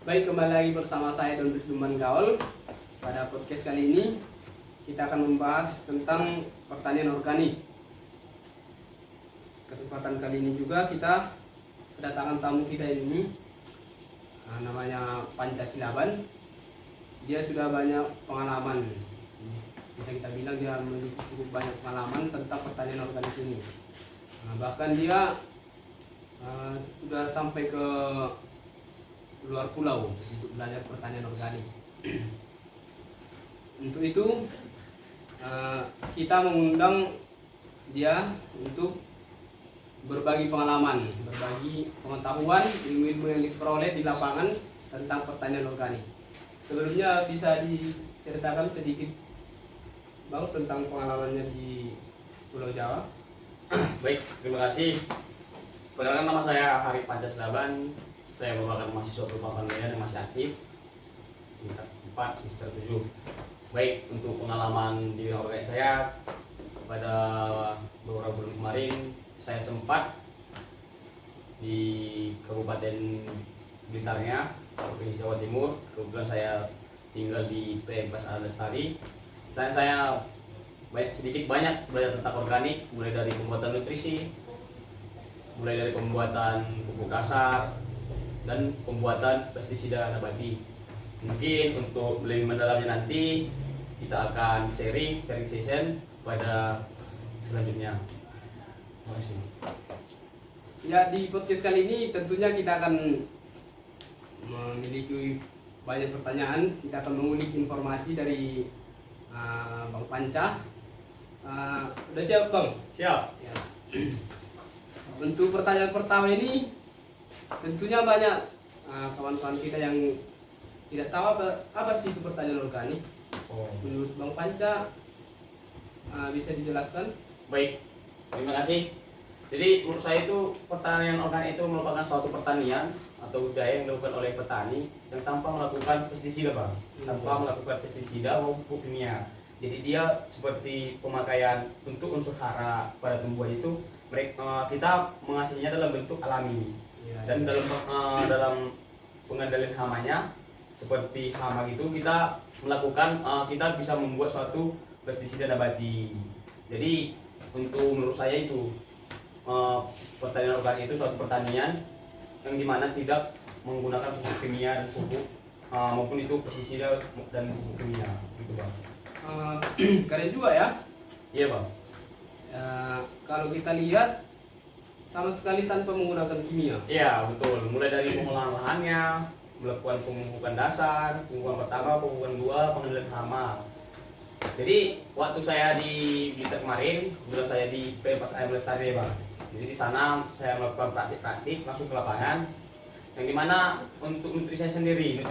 Baik, kembali lagi bersama saya Dondus Duman Gaul. Pada podcast kali ini kita akan membahas tentang pertanian organik. Kesempatan kali ini juga kita kedatangan tamu kita ini, namanya Pancasilaban. Dia sudah banyak pengalaman, bisa kita bilang dia memiliki cukup banyak pengalaman tentang pertanian organik ini. Bahkan dia sudah sampai ke luar pulau untuk belajar pertanian organik. Untuk itu kita mengundang dia untuk berbagi pengalaman, berbagi pengetahuan, ilmu-ilmu yang diperoleh di lapangan tentang pertanian organik. Sebelumnya bisa diceritakan sedikit Bang tentang pengalamannya di Pulau Jawa. Baik, terima kasih. Perkenalkan, nama saya Hari Pancasilaban. Saya merupakan mahasiswa Perpajakan yang masih aktif tingkat 4 semester 7. Baik, untuk pengalaman di bidang organisasi saya pada beberapa bulan kemarin saya sempat di Kabupaten Bintarnya, Provinsi Jawa Timur. Kebetulan saya tinggal di Pas Lestari. Saya sedikit banyak belajar tentang organik, mulai dari pembuatan nutrisi, mulai dari pembuatan pupuk dasar dan pembuatan pestisida nabati. Mungkin untuk lebih mendalamnya nanti kita akan sharing session pada selanjutnya. Terima kasih. Ya, di podcast kali ini tentunya kita akan memiliki banyak pertanyaan. Kita akan mengulik informasi dari Bang Panca. Udah siap Bang? Siap. Ya. Untuk pertanyaan pertama ini tentunya banyak kawan-kawan kita yang tidak tahu apa sih itu pertanian organik. Menurut Bang Panca, bisa dijelaskan? Baik, terima kasih. Jadi menurut saya itu pertanian organik itu merupakan suatu pertanian atau budaya yang dilakukan oleh petani yang tanpa melakukan pestisida, Bang. Tanpa melakukan pestisida maupun pupuk kimia. Jadi dia seperti pemakaian untuk unsur hara pada tumbuhan itu, kita menghasilnya dalam bentuk alami. Dan dalam pengendalian hamanya seperti hama gitu, kita bisa membuat suatu pestisida nabati. Jadi menurut saya itu pertanian organik itu suatu pertanian yang dimana tidak menggunakan pupuk kimia dan pupuk maupun itu pestisida dan pupuk kimia gitu, Bang. Keren juga ya. Iya, Bang. Kalau kita lihat sama sekali tanpa menggunakan kimia. Iya, betul. Mulai dari pengolahan lahannya, melakukan pemupukan dasar, pemupukan pertama, pemupukan 2, pengendalian hama. Jadi waktu saya di Blitar kemarin, kemudian saya di Pas Lestari, Bang. Jadi di sana saya melakukan praktik-praktik langsung ke lapangan. Yang dimana untuk nutrisi sendiri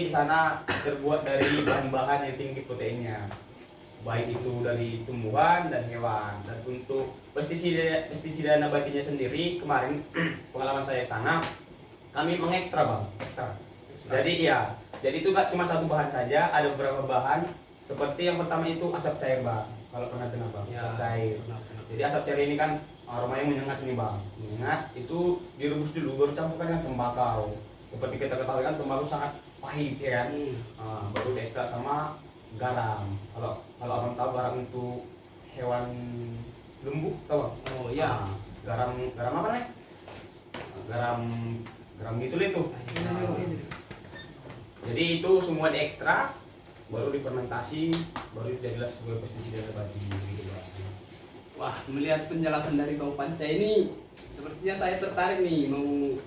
di sana terbuat dari bahan-bahan yang tinggi proteinnya, baik itu dari tumbuhan dan hewan. Dan untuk pestisida nabatinya sendiri, kemarin pengalaman saya sana kami mengekstra, Bang, ekstra. Jadi itu gak cuma satu bahan saja, ada beberapa bahan. Seperti yang pertama itu asap cair, Bang. Kalau pernah dengar, Bang, Ya, asap cair. Jadi asap cair ini kan aromanya menyengat nih, Bang. Menyengat itu direbus dulu baru campurkan dengan tembakau. Seperti kita ketahui kan tembakau sangat pahit ya kan. Baru diekstrak sama garam. Kalau abang tahu garam untuk hewan lembu, tahu? Oh iya. Garam apa nih? Garam gitu itu. Jadi itu semua diekstrak, baru difermentasi, baru jadilah sebuah pestisida nabati gitu, Bang. Wah, melihat penjelasan dari Bang Panca ini, sepertinya saya tertarik nih mau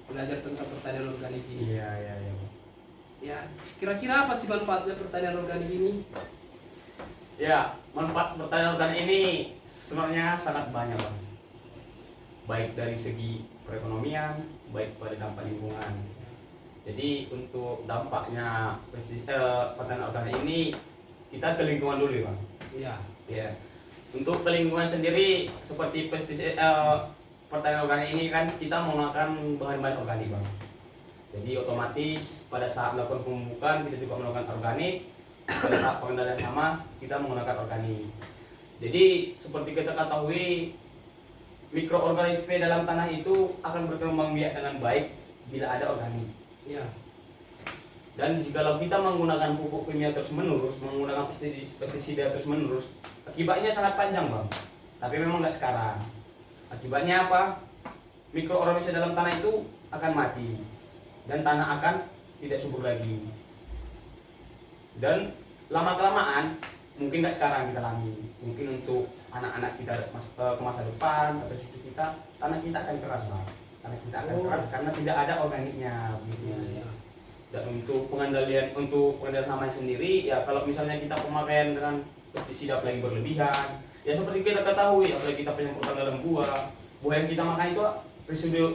belajar tentang pertanian organik ini. Iya. Ya, kira-kira apa sih manfaatnya pertanian organik ini? Ya, manfaat pertanian organik ini sebenarnya sangat banyak, Bang. Baik dari segi perekonomian, baik pada dampak lingkungan. Jadi untuk dampaknya pertanian organik ini, kita ke lingkungan dulu, Bang. Iya. Ya. Untuk ke lingkungan sendiri seperti pertanian organik ini kan kita menggunakan bahan-bahan organik, Bang. Jadi otomatis pada saat melakukan pemupukan kita juga melakukan organik. Pada saat pengendalian hama kita menggunakan organik. Jadi seperti kita ketahui, mikroorganisme dalam tanah itu akan berkembang biak dengan baik bila ada organik. Ya. Dan jikalau kita menggunakan pupuk kimia terus menerus, menggunakan pestisida terus menerus, akibatnya sangat panjang bang. Tapi memang nggak sekarang. Akibatnya apa? Mikroorganisme dalam tanah itu akan mati dan tanah akan tidak subur lagi. Dan lama kelamaan, mungkin nggak sekarang kita alami, mungkin untuk anak-anak kita ke masa depan atau cucu kita, tanah kita akan keras bang. Tanah kita akan keras karena tidak ada organiknya, begitu. Ya. Dan untuk pengendalian hama sendiri, ya kalau misalnya kita pemakaian dengan pestisida apalagi berlebihan, ya seperti kita ketahui, apalagi kita penyemprotan dalam buah yang kita makan itu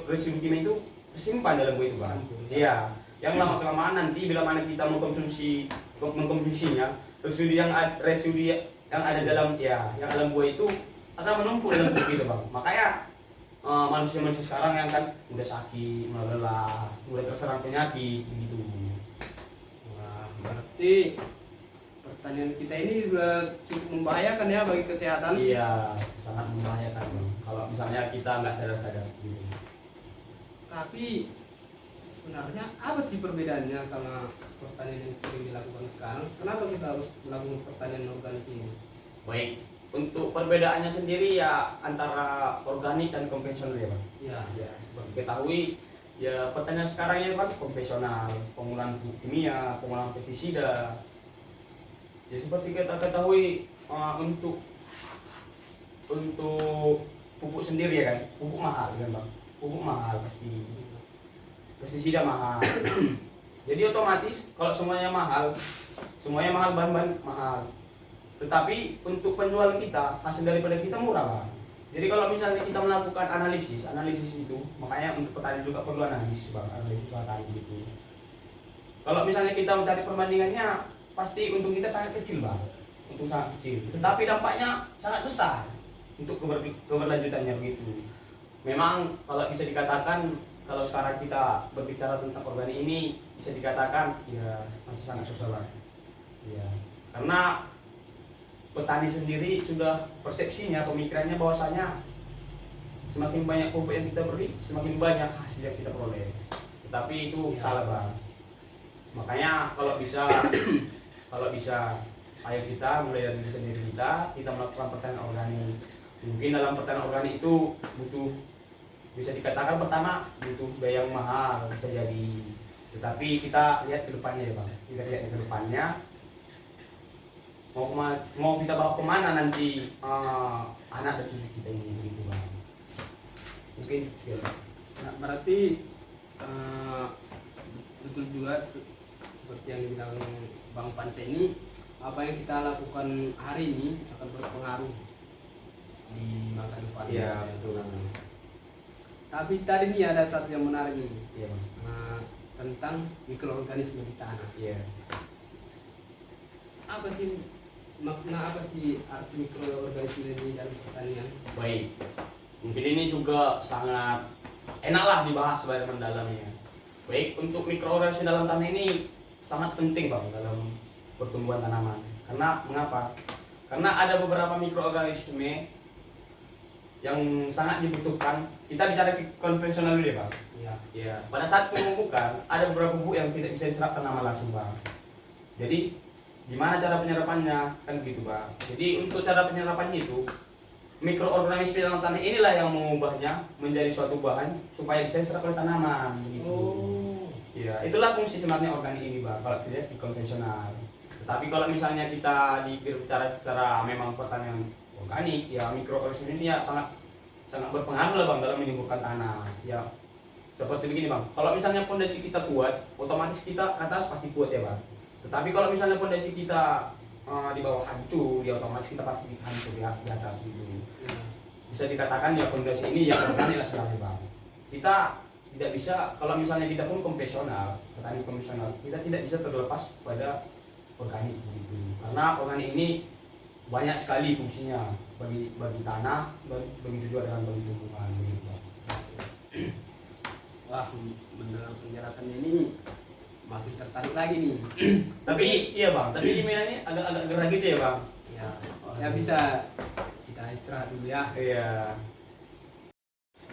residu kimia itu tersimpan dalam buah itu bang. Iya, yang lama kelamaan nanti bila mana kita mengkonsumsinya, residu yang ada dalam buah itu akan menumpuk dalam tubuh kita bang. Makanya manusia-manusia sekarang yang kan udah sakit, mulai lelah, mulai terserang penyakit gitu. Wah, berarti pertanian kita ini sudah cukup membahayakan ya bagi kesehatan. Iya, sangat membahayakan bang. Kalau misalnya kita nggak sadar-sadar gitu. Tapi sebenarnya apa sih perbedaannya sama pertanian yang sering dilakukan sekarang? Kenapa kita harus melakukan pertanian organik ini? Baik, untuk perbedaannya sendiri ya antara organik dan konvensional ya bang. Ya, seperti ketahui ya pertanian sekarang ini kan konvensional, penggunaan pupuk kimia, penggunaan pestisida. Ya seperti kita ketahui untuk pupuk sendiri ya kan, pupuk mahal kan bang, pupuk mahal pasti, pestisida mahal. Jadi otomatis kalau semuanya mahal bahan-bahan mahal. Tetapi untuk penjualan kita, hasil daripada kita murah bang. Jadi kalau misalnya kita melakukan analisis itu, makanya untuk petani juga perlu analisis bang, analisis tani gitu. Kalau misalnya kita mencari perbandingannya, pasti untung kita sangat kecil bang, untung sangat kecil. Tetapi dampaknya sangat besar untuk keberlanjutannya begitu. Memang kalau bisa dikatakan, kalau sekarang kita berbicara tentang organik ini, bisa dikatakan ya masih sangat susah bang. Ya, karena petani sendiri sudah persepsinya, pemikirannya bahwasanya semakin banyak pupuk yang kita beri, semakin banyak hasil yang kita peroleh. Tetapi itu salah bang. Makanya kalau bisa ayo kita mulai dari diri sendiri kita melakukan pertanian organik. Mungkin dalam pertanian organik itu butuh, bisa dikatakan pertama butuh biaya yang mahal bisa jadi. Tetapi kita lihat ke depannya ya bang. Kita lihat ke depannya. Mau kita bawa kemana nanti anak dan cucu kita ini begitu bang. Mungkin cukup. Nah, berarti betul juga seperti yang dibilang Bang Panca ini, apa yang kita lakukan hari ini akan berpengaruh di masa depan. Iya betul bang. Tapi tadi nih ada satu yang menarik nih. Iya bang. Tentang mikroorganisme di tanah. Iya. Apa sih makna, apa sih arti mikroorganisme ini dalam pertanian? Baik, mungkin ini juga sangat enaklah dibahas sebagai mendalamnya. Baik, untuk mikroorganisme dalam tanah ini sangat penting bang dalam pertumbuhan tanaman. Karena mengapa? Karena ada beberapa mikroorganisme yang sangat dibutuhkan. Kita bicara konvensional dulu ya bang. Ya, pada saat pemupukan ada beberapa pupuk yang tidak bisa diserap tanaman langsung bang. Jadi gimana cara penyerapannya kan gitu bang. Jadi untuk cara penyerapannya itu mikroorganisme dalam tanah inilah yang mengubahnya menjadi suatu bahan supaya bisa diserap oleh tanaman gitu. Ya, itulah fungsi sebenarnya organik ini bang kalau dilihat di konvensional. Tetapi kalau misalnya kita berbicara secara memang pertanian organik, ya mikroorganisme ini ya sangat berpengaruh lah bang dalam menyuburkan tanah. Ya seperti begini bang. Kalau misalnya pondasi kita kuat, otomatis kita ke atas pasti kuat ya bang. Tetapi kalau misalnya pondasi kita di bawah hancur, ya otomatis kita pasti hancur di atas gitu. Bisa dikatakan ya pondasi ini ya organik lah sekali bang. Kita tidak bisa, kalau misalnya kita pun konvensional, petani konvensional, kita tidak bisa terlepas pada organik gitu. Karena organik ini banyak sekali fungsinya bagi tanah, begitu juga dengan bagi tumbuhan begitu bang. Wah, mendengar penjelasannya ini makin tertarik lagi nih. Tapi iya bang, tapi di Mina ini agak gerah gitu ya bang. Ya bisa kita istirahat dulu ya. Iya.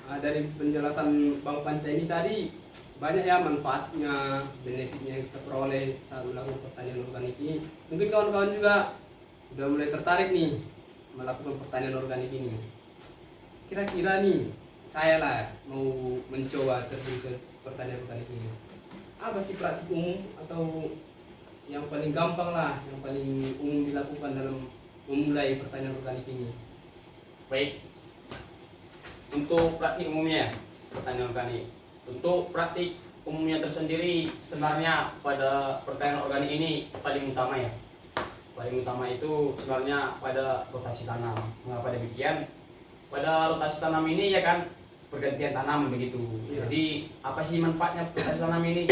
Dari penjelasan Bang Panca ini tadi banyak ya manfaatnya, benefitnya yang kita peroleh saat melakukan pertanian organik ini. Mungkin kawan-kawan juga udah mulai tertarik nih melakukan pertanian organik ini. Kira-kira nih saya lah mau mencoba terjun ke pertanian organik ini. Apa sih praktik umum atau yang paling gampang lah, yang paling umum dilakukan dalam memulai pertanian organik ini? Baik, untuk praktik umumnya pertanian organik. Untuk praktik umumnya tersendiri sebenarnya pada pertanian organik ini paling utama ya. Paling utama itu sebenarnya pada rotasi tanam. Mengapa demikian? Pada rotasi tanam ini ya kan pergantian tanam begitu. Iya. Jadi apa sih manfaatnya rotasi tanam ini?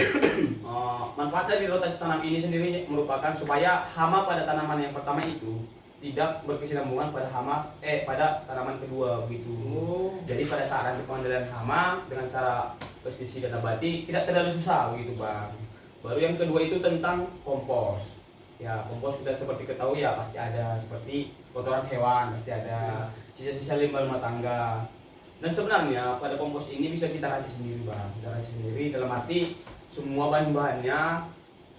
Manfaat dari rotasi tanam ini sendiri merupakan supaya hama pada tanaman yang pertama itu tidak berkesinambungan pada pada tanaman kedua begitu. Jadi pada saat nanti pengendalian hama dengan cara pestisida nabati tidak terlalu susah begitu Bang. Baru yang kedua itu tentang kompos. Ya kompos kita seperti ketahui ya pasti ada seperti kotoran hewan, pasti ada sisa-sisa limbah rumah tangga. Dan sebenarnya pada kompos ini bisa kita racik sendiri Bang. Kita racik sendiri dalam arti semua bahan-bahannya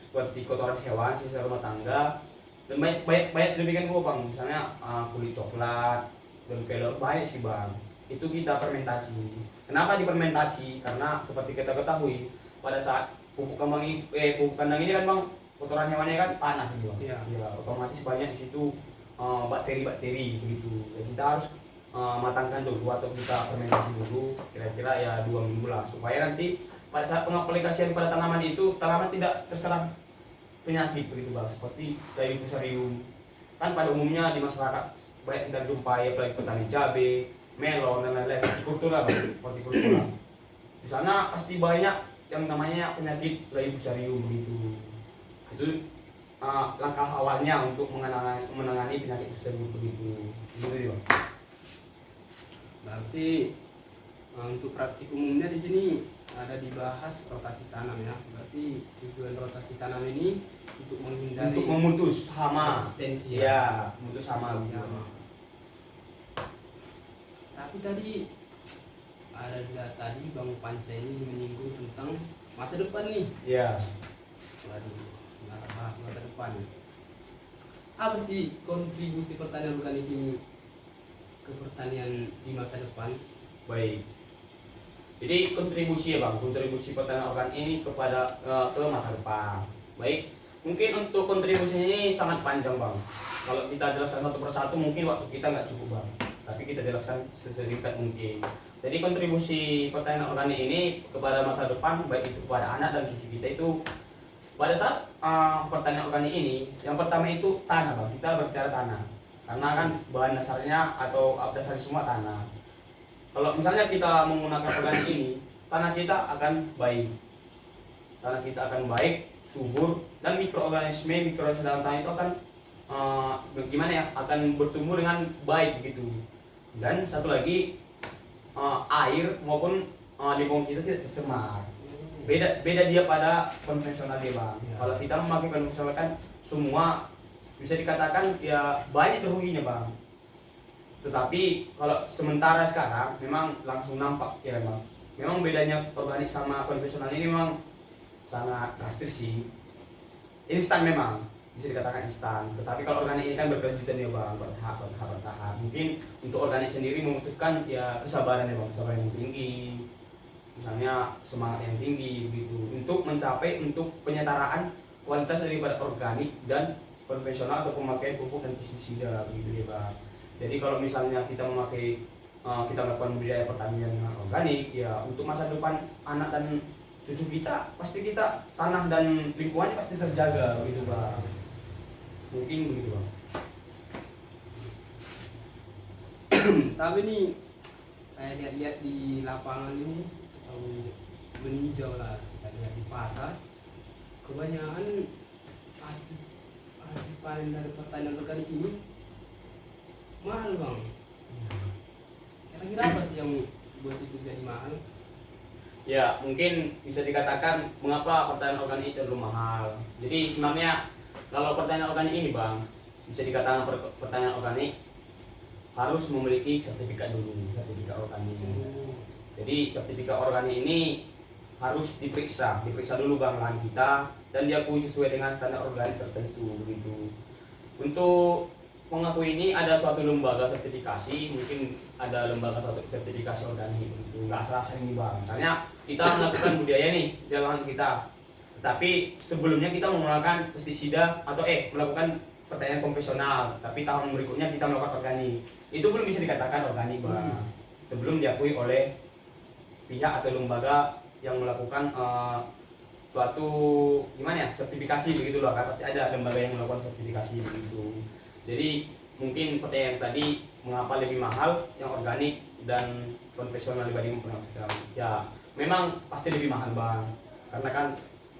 seperti kotoran hewan, sisa rumah tangga dan banyak sedemikian rupa Bang. Misalnya kulit coklat dan kelor banyak sih Bang. Itu kita fermentasi. Kenapa difermentasi? Karena seperti kita ketahui pada saat pupuk kandang ini kan Bang, kotoran hewannya kan panas gitu Bang. Iya. Ya, otomatis banyak di situ bakteri-bakteri begitu. Jadi kita harus matangkan dulu atau kita fermentasi dulu kira-kira ya 2 minggu lah supaya nanti pada saat pengaplikasian pada tanaman itu tanaman tidak terserang penyakit begitu Bang, seperti layu fusarium. Kan pada umumnya di masyarakat banyak kita jumpai apalagi petani cabai, melon dan lain-lain, hortikultura Bang, hortikultura. Di sana pasti banyak yang namanya penyakit layu fusarium begitu. Itu langkah awalnya untuk menangani penyakit tersebut begitu. Begitu Bang. Berarti untuk praktik umumnya di sini ada dibahas rotasi tanam ya. Berarti tujuan rotasi tanam ini untuk menghindari Untuk memutus hama. resistensi Ya, memutus hama. Resistensi hama. Tapi tadi ada juga tadi Bang Panca ini menyinggung tentang masa depan nih. Ya. Waduh, nggak bahas masa depan. Apa sih kontribusi pertanian organik ini ke pertanian di masa depan? Baik. Jadi kontribusi ya Bang, kontribusi pertanian organik ini kepada ke masa depan. Baik, mungkin untuk kontribusinya ini sangat panjang Bang. Kalau kita jelaskan satu persatu mungkin waktu kita nggak cukup Bang. Tapi kita jelaskan sesingkat mungkin. Jadi kontribusi pertanian organik ini kepada masa depan baik itu kepada anak dan cucu kita itu pada saat pertanian organik ini yang pertama itu tanah Bang. Kita berbicara tanah. Karena kan bahan dasarnya atau dasarnya semua tanah. Kalau misalnya kita menggunakan organik ini, tanah kita akan baik. Tanah kita akan baik, subur, dan mikroorganisme dalam tanah itu akan gimana ya? Akan bertumbuh dengan baik gitu. Dan satu lagi air maupun lingkungan kita tidak tercemar. Beda dia pada konvensional dia Bang. Ya. Kalau kita memakai konvensional kan semua bisa dikatakan ya banyak ruginya Bang. Tetapi kalau sementara sekarang memang langsung nampak ya Bang. Memang bedanya organik sama konvensional ini memang sangat drastis sih. Instan memang bisa dikatakan instan. Tetapi kalau organik ini kan berkelanjutan ya Bang, bertahap. Mungkin untuk organik sendiri membutuhkan ya kesabaran ya Bang, kesabaran yang tinggi. Misalnya semangat yang tinggi begitu untuk mencapai untuk penyetaraan kualitas daripada organik dan konvensional atau pemakaian pupuk dan pestisida begitu ya Bang. Jadi kalau misalnya kita kita melakukan budidaya pertanian organik ya untuk masa depan anak dan cucu kita pasti kita tanah dan lingkungannya pasti terjaga begitu Bang. Mungkin begitu Bang. Tapi nih saya lihat-lihat di lapangan ini atau meninjau lah, kita lihat di pasar kebanyakan hasil panen dari pertanian organik ini mahal Bang. Kira-kira apa sih yang buat itu jadi mahal? Ya mungkin bisa dikatakan mengapa pertanian organik itu cenderung mahal. Jadi sebenarnya kalau pertanian organik ini Bang bisa dikatakan pertanian organik harus memiliki sertifikat dulu, sertifikat organik. Jadi sertifikat organik ini harus diperiksa dulu bang lahan kita dan diakui sesuai dengan standar organik tertentu begitu. Untuk mengakui ini ada suatu lembaga sertifikasi, mungkin ada lembaga suatu sertifikasi organik begitu. Nggak asal-asal ini bang. Misalnya kita melakukan budidaya nih di lahan kita, tetapi sebelumnya kita menggunakan pestisida atau melakukan pertanian konvensional, tapi tahun berikutnya kita melakukan organik. Itu belum bisa dikatakan organik bang. Sebelum diakui oleh pihak atau lembaga yang melakukan suatu gimana ya sertifikasi begitu loh kan, pasti ada lembaga yang melakukan sertifikasi begitu. Jadi mungkin pertanyaan tadi mengapa lebih mahal yang organik dan konvensional dibanding konvensional? Ya memang pasti lebih mahal bang, karena kan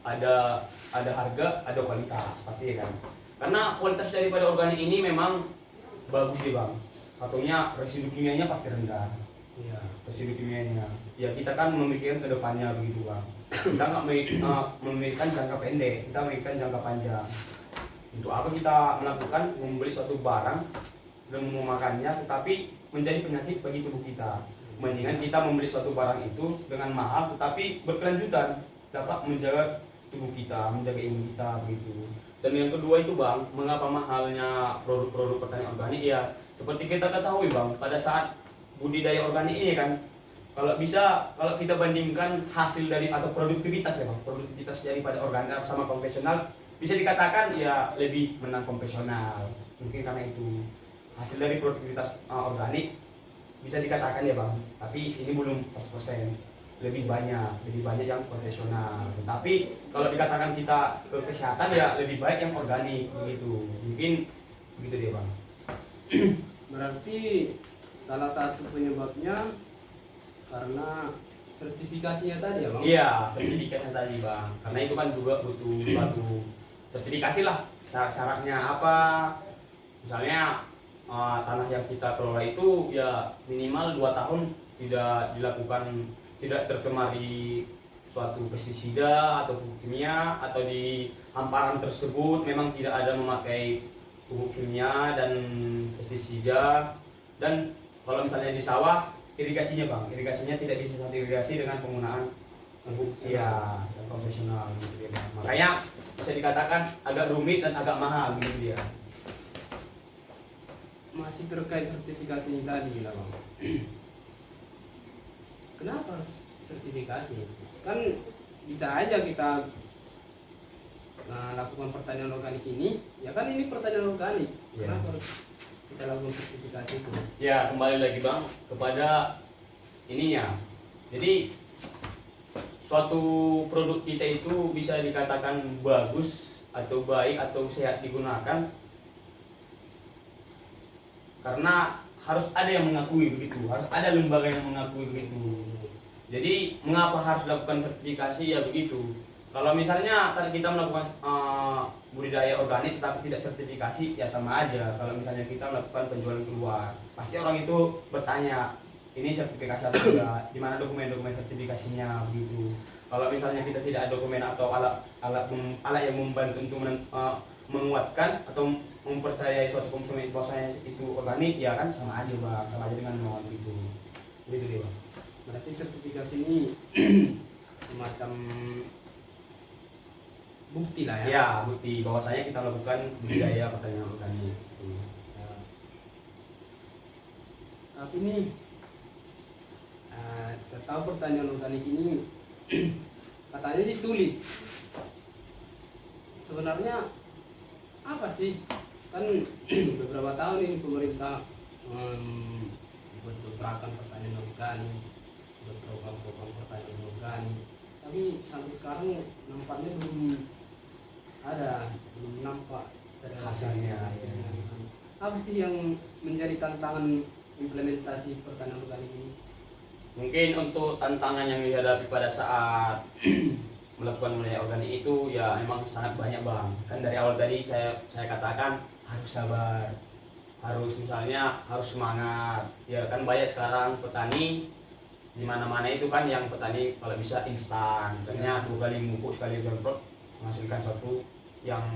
ada harga, ada kualitas pasti kan. Karena kualitas daripada organik ini memang bagus deh bang. Satunya residu kimianya pasti rendah. Iya. Residu kimianya. Ya kita kan memikirkan ke depannya begitu bang. Kita nggak memikirkan jangka pendek, kita memikirkan jangka panjang. Untuk apa kita melakukan membeli suatu barang dan memakannya tetapi menjadi penyakit bagi tubuh kita? Mendingan kita membeli suatu barang itu dengan mahal tetapi berkelanjutan dapat menjaga tubuh kita, menjaga imun kita begitu. Dan yang kedua itu bang, mengapa mahalnya produk-produk pertanian organik? Ya seperti kita ketahui bang, pada saat budidaya organik ini kan, kalau kita bandingkan hasil dari atau produktivitas ya bang, produktivitas daripada organik sama konvensional, bisa dikatakan ya lebih menang konvensional. Mungkin karena itu hasil dari produktivitas organik bisa dikatakan ya bang, tapi ini belum 100%. lebih banyak yang konvensional. Tapi kalau dikatakan kita ke kesehatan ya lebih baik yang organik begitu. Mungkin begitu dia bang. Berarti salah satu penyebabnya karena sertifikasinya tadi ya bang? Iya, sertifikatnya tadi bang. Karena itu kan juga butuh suatu sertifikasi lah. Syarat-syaratnya apa? Misalnya tanah yang kita kelola itu ya minimal 2 tahun tidak tercemari suatu pestisida atau pupuk kimia, atau di hamparan tersebut memang tidak ada memakai pupuk kimia dan pestisida. Dan kalau misalnya di sawah irigasinya tidak bisa satu irigasi dengan penggunaan pupuk yang konvensional gitu ya. Makanya bisa dikatakan agak rumit dan agak mahal gitu dia. Masih terkait sertifikasi ini tadi lah bang. Kenapa harus sertifikasi? Kan bisa aja kita lakukan pertanian organik ini, ya kan ini pertanian organik. Ya. Kenapa harus kita lakukan sertifikasi itu? Ya kembali lagi bang kepada ininya. Jadi suatu produk kita itu bisa dikatakan bagus atau baik atau sehat digunakan karena harus ada yang mengakui begitu, harus ada lembaga yang mengakui begitu. Jadi mengapa harus dilakukan sertifikasi ya begitu. Kalau misalnya tadi kita melakukan budidaya organik tapi tidak sertifikasi ya sama aja. Kalau misalnya kita melakukan penjualan keluar, pasti orang itu bertanya ini sertifikasi atau tidak, di mana dokumen-dokumen sertifikasinya begitu. Kalau misalnya kita tidak ada dokumen atau alat yang membantu untuk menguatkan atau mempercayai suatu konsumen bahwasanya itu organik ya kan sama aja bang, sama aja dengan nol gitu. Gitu deh bang. Berarti sertifikasi ini semacam bukti lah ya? Ya bukti bahwasanya kita lakukan budidaya pertanian organik. Ya. Tapi nih kita tahu pertanian organik ini katanya sih sulit. Sebenarnya apa sih? Kan beberapa tahun ini pemerintah bergebrakan pertanian organik, berprogram-program pertanian organik, tapi sampai sekarang nampaknya belum nampak hasilnya. Apa sih yang menjadi tantangan implementasi pertanian organik ini? Mungkin untuk tantangan yang dihadapi pada saat melakukan budidaya organik itu ya memang sangat banyak bang. Kan dari awal tadi saya katakan harus sabar, harus semangat. Ya kan banyak sekarang petani di mana-mana itu kan yang petani kalau bisa instan, misalnya 2 kali memupuk sekali semprot menghasilkan suatu yang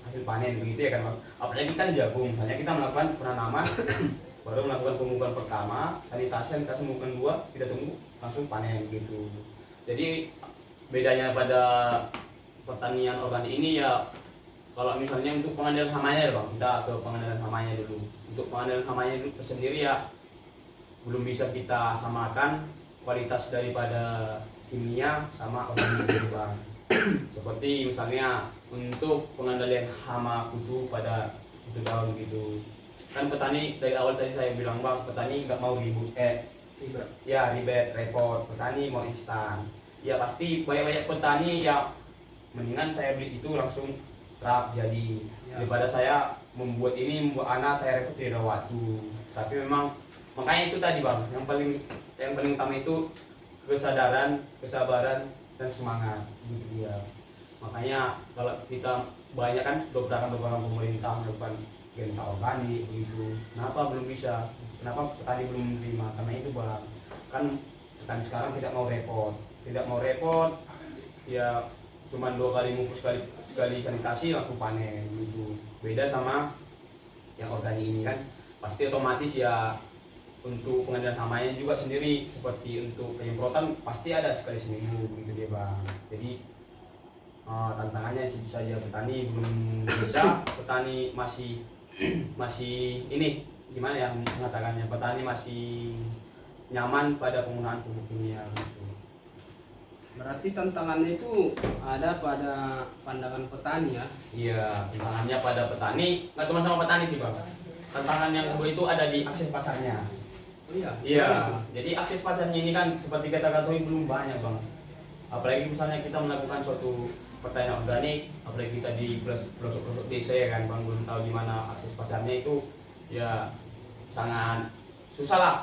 hasil panen begitu ya kan bang. Apalagi kan jagung, misalnya kita melakukan penanaman baru melakukan pemupukan pertama, sanitasi pemupukan 2, kita tunggu langsung panen gitu. Jadi bedanya pada pertanian organik ini ya, kalau misalnya untuk pengendalian hamanya ya bang, kita ke pengendalian hamanya dulu. Untuk pengendalian hamanya itu sendiri ya belum bisa kita samakan kualitas daripada kimia sama organik gitu bang. Seperti misalnya untuk pengendalian hama kutu pada itu daun gitu, kan petani dari awal tadi saya bilang bang, petani nggak mau ribut ribet repot, petani mau instan. Ya pasti banyak petani ya mendingan saya beli itu langsung rap jadi daripada saya membuat anak saya repot tidak ada waktu. Tapi memang makanya itu tadi bang, yang paling utama itu kesadaran, kesabaran, dan semangat gitu dia. Makanya kalau kita banyak kan dobrakan pemerintah melakukan genta organik begitu, kenapa belum bisa, kenapa petani belum menerima? Karena itu bang, kan petani sekarang tidak mau repot ya, cuman 2 kali ngumpul sekali sanitasi langsung panen gitu. Beda sama yang organik ini kan pasti otomatis ya, untuk pengendalian hamanya juga sendiri, seperti untuk penyemprotan pasti ada sekali seminggu begitu dia bang. Jadi tantangannya itu saja, petani belum bisa, petani masih ini gimana ya mengatakannya, petani masih nyaman pada penggunaan pupuk kimia gitu. Berarti tantangannya itu ada pada pandangan petani ya? Iya, tantangannya pada petani, nggak cuma sama petani sih bang. Tantangan yang kedua itu ada di akses pasarnya. Oh iya? Iya, jadi akses pasarnya ini kan seperti kita ketahui belum banyak bang. Apalagi misalnya kita melakukan suatu pertanian organik, apalagi kita di pelosok-pelosok desa ya kan bang, belum tahu gimana akses pasarnya itu ya sangat susah lah.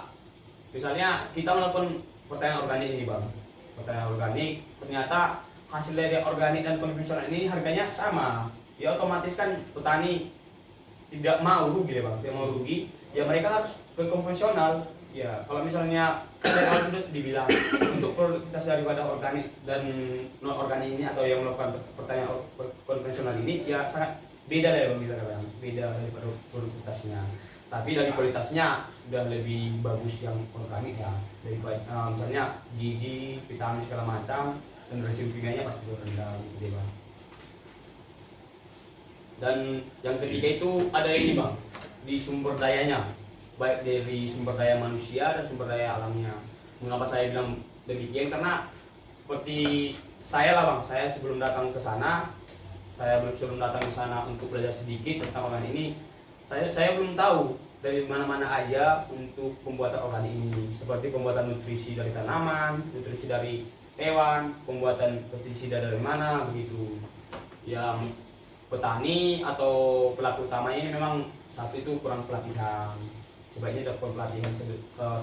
Misalnya kita melakukan pertanian organik ini bang, pertanian organik ternyata hasil dari organik dan konvensional ini harganya sama, ya otomatis kan petani tidak mau rugi ya bang, tidak mau rugi ya, mereka harus ke konvensional ya. Kalau misalnya dari awal sudah dibilang untuk produktivitas daripada organik dan non organik ini atau yang melakukan pertanian konvensional ini ya sangat beda lah ya bang, beda daripada produktivitasnya. Tapi dari kualitasnya sudah lebih bagus yang organik ya, daripada misalnya gizi, vitamin segala macam, dan resiko kimianya pasti rendah gitu ya bang. Dan yang ketiga itu ada ini bang, di sumber dayanya, baik dari sumber daya manusia dan sumber daya alamnya. Mengapa saya bilang demikian? Karena seperti saya lah bang, saya sebelum datang ke sana untuk belajar sedikit tentang organik ini, saya belum tahu dari mana-mana aja untuk pembuatan organik ini, seperti pembuatan nutrisi dari tanaman, nutrisi dari hewan, pembuatan pestisida dari mana begitu. Yang petani atau pelaku utama ini memang satu itu kurang pelatihan. Sebaiknya dapat pelatihan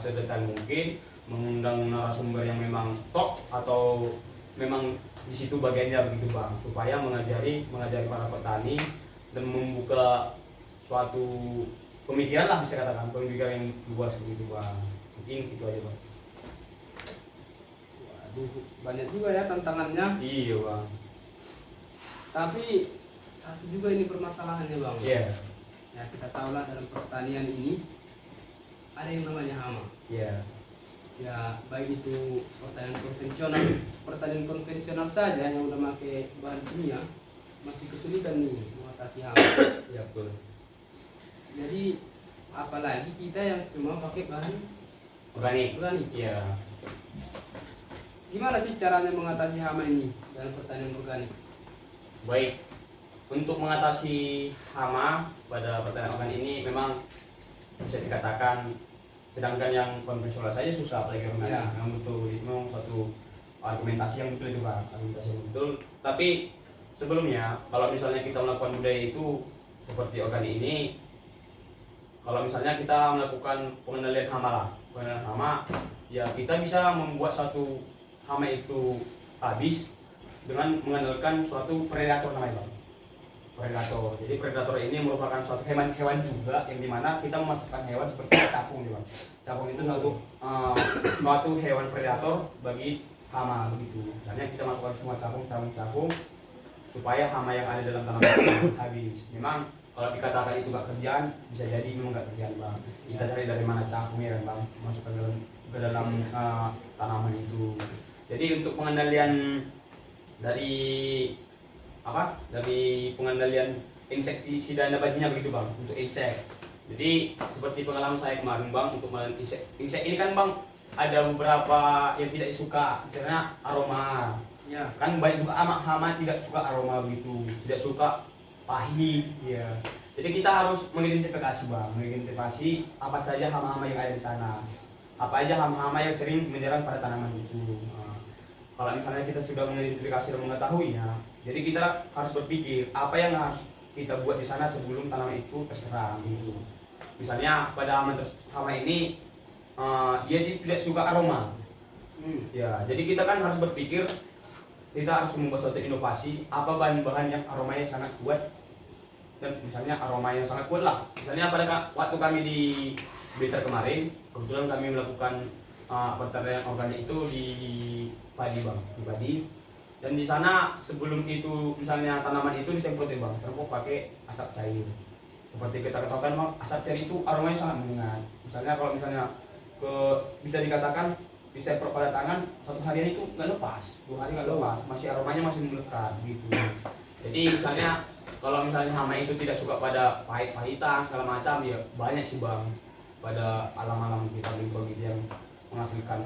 sedetail mungkin, mengundang narasumber yang memang top atau memang di situ bagiannya begitu bang, supaya mengajari para petani dan membuka suatu pemikiran lah, bisa katakan pemikiran yang luas begitu bang. Mungkin itu aja bang. Waduh, banyak juga ya tantangannya. Iya bang. Tapi satu juga ini permasalahannya bang. Iya. Ya kita tahu lah dalam pertanian ini ada yang namanya hama. Iya. Ya baik itu pertanian konvensional saja yang udah pakai bahan kimia masih kesulitan nih mengatasi hama. Iya betul. Jadi apalagi kita yang cuma pakai bahan Organik. Iya. Gimana sih caranya mengatasi hama ini dalam pertanian organik? Baik, untuk mengatasi hama pada pertanian organik ini memang bisa dikatakan, sedangkan yang konvensional saja susah, apalagi organik. Ya. Memang betul, itu memang suatu argumentasi yang betul itu Pak, argumentasi yang betul. Tapi sebelumnya, kalau misalnya kita melakukan budaya itu seperti organik ini, kalau misalnya kita melakukan pengendalian hama ya kita bisa membuat suatu hama itu habis dengan mengandalkan suatu predator namanya bang. Predator. Jadi predator ini merupakan suatu hewan juga yang dimana kita memasukkan hewan seperti capung nih bang. Capung itu suatu hewan predator bagi hama begitu. Misalnya kita masukkan semua capung supaya hama yang ada dalam tanaman habis. Memang kalau dikatakan itu gak kerjaan, bisa jadi memang gak kerjaan bang. Kita cari dari mana capungnya kan bang, masukkan ke dalam tanaman itu. Jadi untuk pengendalian dari pengendalian insektisida nabatinya begitu bang, untuk insek. Jadi seperti pengalaman saya kemarin bang, untuk insek ini kan bang ada beberapa yang tidak suka, misalnya aroma. Ya. Kan banyak juga hama tidak suka aroma begitu, tidak suka pahit. Ya. Jadi kita harus mengidentifikasi bang, mengidentifikasi apa saja hama-hama yang ada di sana, apa aja hama-hama yang sering menyerang pada tanaman itu. Nah, kalau misalnya kita sudah mengidentifikasi dan mengetahuinya, jadi kita harus berpikir apa yang harus kita buat di sana sebelum tanaman itu terserang gitu. Misalnya pada hama ini dia tidak suka aroma. Ya, jadi kita kan harus berpikir, kita harus membuat suatu inovasi apa bahan-bahan yang aromanya sangat kuat, dan misalnya aroma yang sangat kuat lah. Misalnya pada waktu kami di Blitar kemarin, kebetulan kami melakukan pertanian organik itu di padi bang, di padi. Dan di sana sebelum itu misalnya tanaman itu disemprot bang, disemprot pakai asap cair. Seperti kita ketahui bang, asap cair itu aromanya sangat menyengat. Misalnya kalau bisa dikatakan disemprot pada tangan satu harian itu nggak lepas, 2 hari nggak lepas, masih aromanya masih melekat gitu. Jadi misalnya kalau misalnya hama itu tidak suka pada pahit-pahitan segala macam, ya banyak sih bang pada alam-alam kita lingkungan gitu yang menghasilkan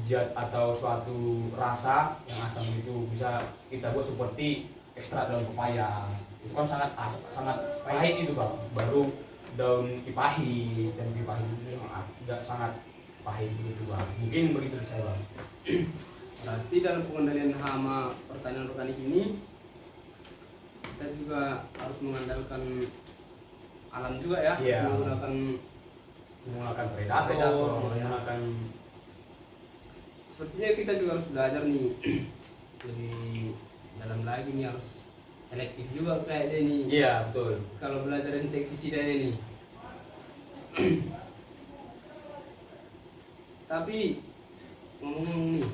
zat atau suatu rasa yang asam itu bisa kita buat seperti ekstrak daun pepaya. Itu kan sangat pahit itu bang. Baru daun pipahit, dan pipahit itu tidak sangat pahit gitu bang. Mungkin begitu saya bang. Berarti dalam pengendalian hama pertanian organik ini kita juga harus mengandalkan alam juga ya, Iya. menggunakan predator, menggunakan. Sepertinya kita juga harus belajar nih lebih dalam lagi nih, harus selektif juga kayak dia nih. Iya betul. Kalau belajar insektisida ini. Tapi ngomong-ngomong nih,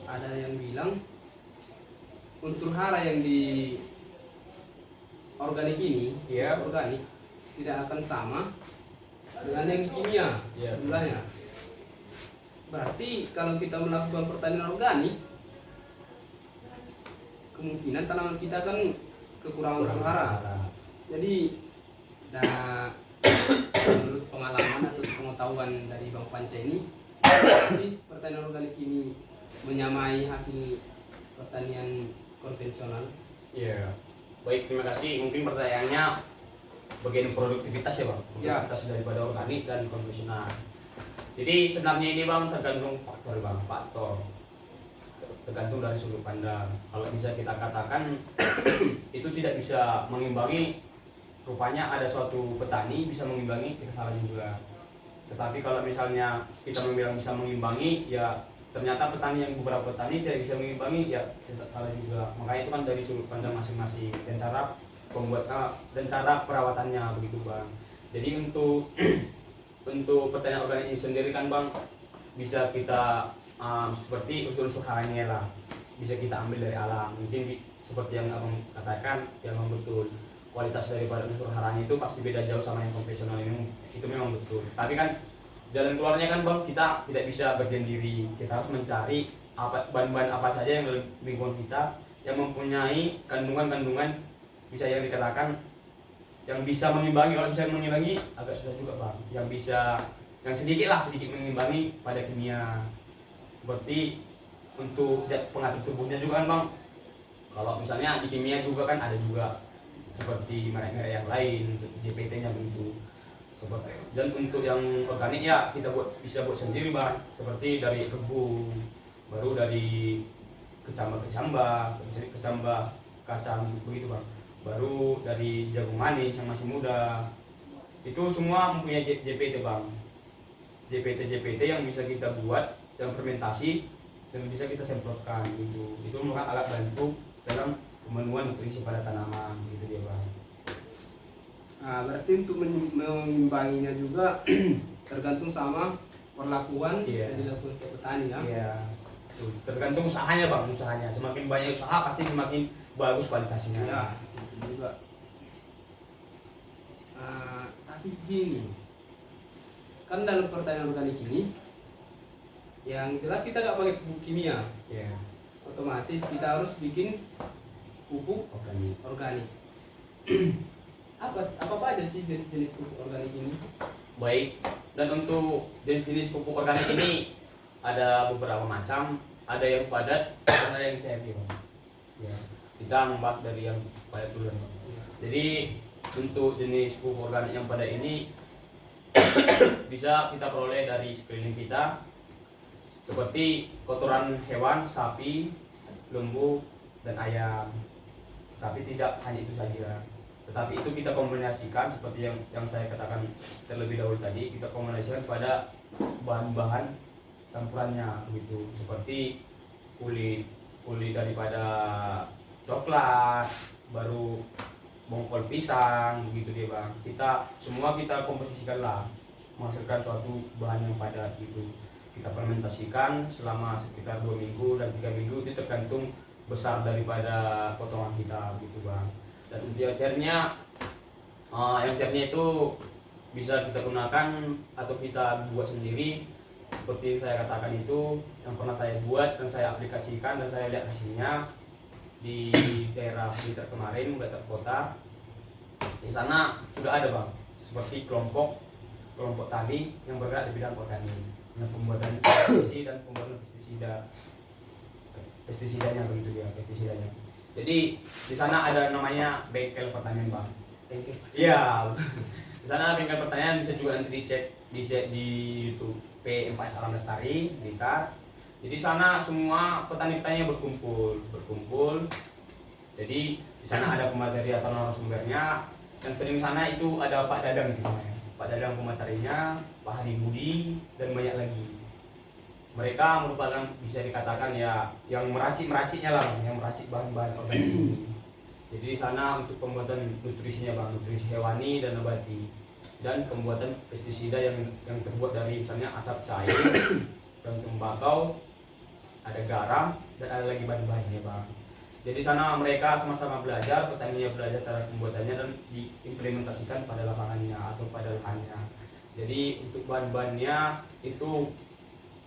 ada yang bilang unsur hara yang di organik ini, Iya. organik tidak akan sama dengan yang di kimia Iya. jumlahnya. Berarti kalau kita melakukan pertanian organik, kemungkinan tanaman kita kan kekurangan unsur hara. Jadi menurut pengalaman atau pengetahuan dari Bang Panca ini, pertanian organik ini menyamai hasil pertanian konvensional. Iya. Baik, terima kasih. Mungkin pertanyaannya bagian produktivitas ya bang, Ya. produktivitas daripada organik dan konvensional. Jadi sebenarnya ini bang tergantung faktor, tergantung dari sudut pandang. Kalau bisa kita katakan itu tidak bisa mengimbangi, rupanya ada suatu petani bisa mengimbangi, kita salah juga. Tetapi kalau misalnya kita bilang bisa mengimbangi, ya ternyata beberapa petani tidak bisa mengimbangi, ya tidak salah juga. Makanya itu kan dari sudut pandang masing-masing dan cara pembuatnya dan cara perawatannya begitu bang. Jadi untuk untuk pertanian organik ini sendiri kan bang, bisa kita seperti unsur-unsur haranya lah, bisa kita ambil dari alam. Mungkin seperti yang abang katakan, yang memang betul, kualitas daripada unsur haranya itu pasti beda jauh sama yang konvensional ini, itu memang betul. Tapi kan jalan keluarnya kan bang, kita tidak bisa berdiam diri, kita harus mencari bahan-bahan apa saja yang dalam lingkungan kita yang mempunyai kandungan-kandungan bisa yang dikatakan yang bisa mengimbangi. Kalau bisa mengimbangi agak susah juga bang, yang sedikit mengimbangi pada kimia. Seperti untuk zat pengatur tubuhnya juga kan bang, kalau misalnya di kimia juga kan ada juga seperti merek-merek yang lain untuk JPT-nya begitu. Dan untuk yang organik ya kita bisa buat sendiri bang, seperti dari rebung, baru dari kecambah kacang begitu bang, baru dari jagung manis yang masih muda. Itu semua mempunyai JPT bang, JPT yang bisa kita buat dan fermentasi dan bisa kita semprotkan gitu. Itu merupakan alat bantu dalam pemenuhan nutrisi pada tanaman gitu dia bang. Nah, berarti untuk mengimbanginya juga tergantung sama perlakuan yang dilakukan ke petani ya. Iya. Tergantung usahanya bang, usahanya. Semakin banyak usaha pasti semakin bagus kualitasnya. Ya, itu juga. Tapi gini, kan dalam pertanian organik ini Yang jelas kita nggak pakai pupuk kimia, Ya, otomatis kita harus bikin pupuk organik. organik. apa aja sih jenis pupuk organik ini? Baik, dan untuk jenis pupuk organik ini ada beberapa macam, ada yang padat dan ada yang cair. Ya, kita membahas dari yang padat dulu. Jadi untuk jenis pupuk organik yang padat ini bisa kita peroleh dari sekeliling kita, seperti kotoran hewan, sapi, lembu, dan ayam. Tapi tidak hanya itu saja, tetapi itu kita kombinasikan seperti yang saya katakan terlebih dahulu tadi, kita kombinasikan pada bahan-bahan campurannya begitu, seperti kulit daripada coklat, baru bongkol pisang begitu dia bang. Kita komposisikan lah, menghasilkan suatu bahan yang padat gitu. Kita fermentasikan selama sekitar 2 minggu dan 3 minggu, itu tergantung besar daripada potongan kita gitu bang. Dan untuk yang cairnya itu bisa kita gunakan atau kita buat sendiri, seperti saya katakan itu yang pernah saya buat dan saya aplikasikan dan saya lihat hasilnya di daerah Blitar kemarin, Blitar kota. Di sana sudah ada bang, seperti kelompok tani yang bergerak di bidang organik, pembuatan pestisida dan pembuatan pestisidanya begitu ya, pestisidanya. Jadi di sana ada namanya bengkel pertanian bang. Iya, di sana bengkel pertanian, bisa juga nanti dicek di YouTube P4 Salam Lestari Blitar. Jadi sana semua petani-petani berkumpul. Jadi di sana ada pemateri atau narasumbernya. Yang sering di sana itu ada Pak Dadang gitu ya. Pak Dadang pematerinya, Pak Hadi Budi, dan banyak lagi. Mereka merupakan bisa dikatakan ya yang meraciknya lah, yang meracik bahan-bahan organik ini. Jadi di sana untuk pembuatan nutrisinya bang, nutrisi hewani dan nabati, dan pembuatan pestisida yang terbuat dari misalnya asap cair dan tembakau, ada garam, dan ada lagi bahan-bahannya bang. Jadi sana mereka sama-sama belajar, petaninya belajar cara pembuatannya dan diimplementasikan pada lapangannya atau pada lahannya. Jadi untuk bahan-bahannya itu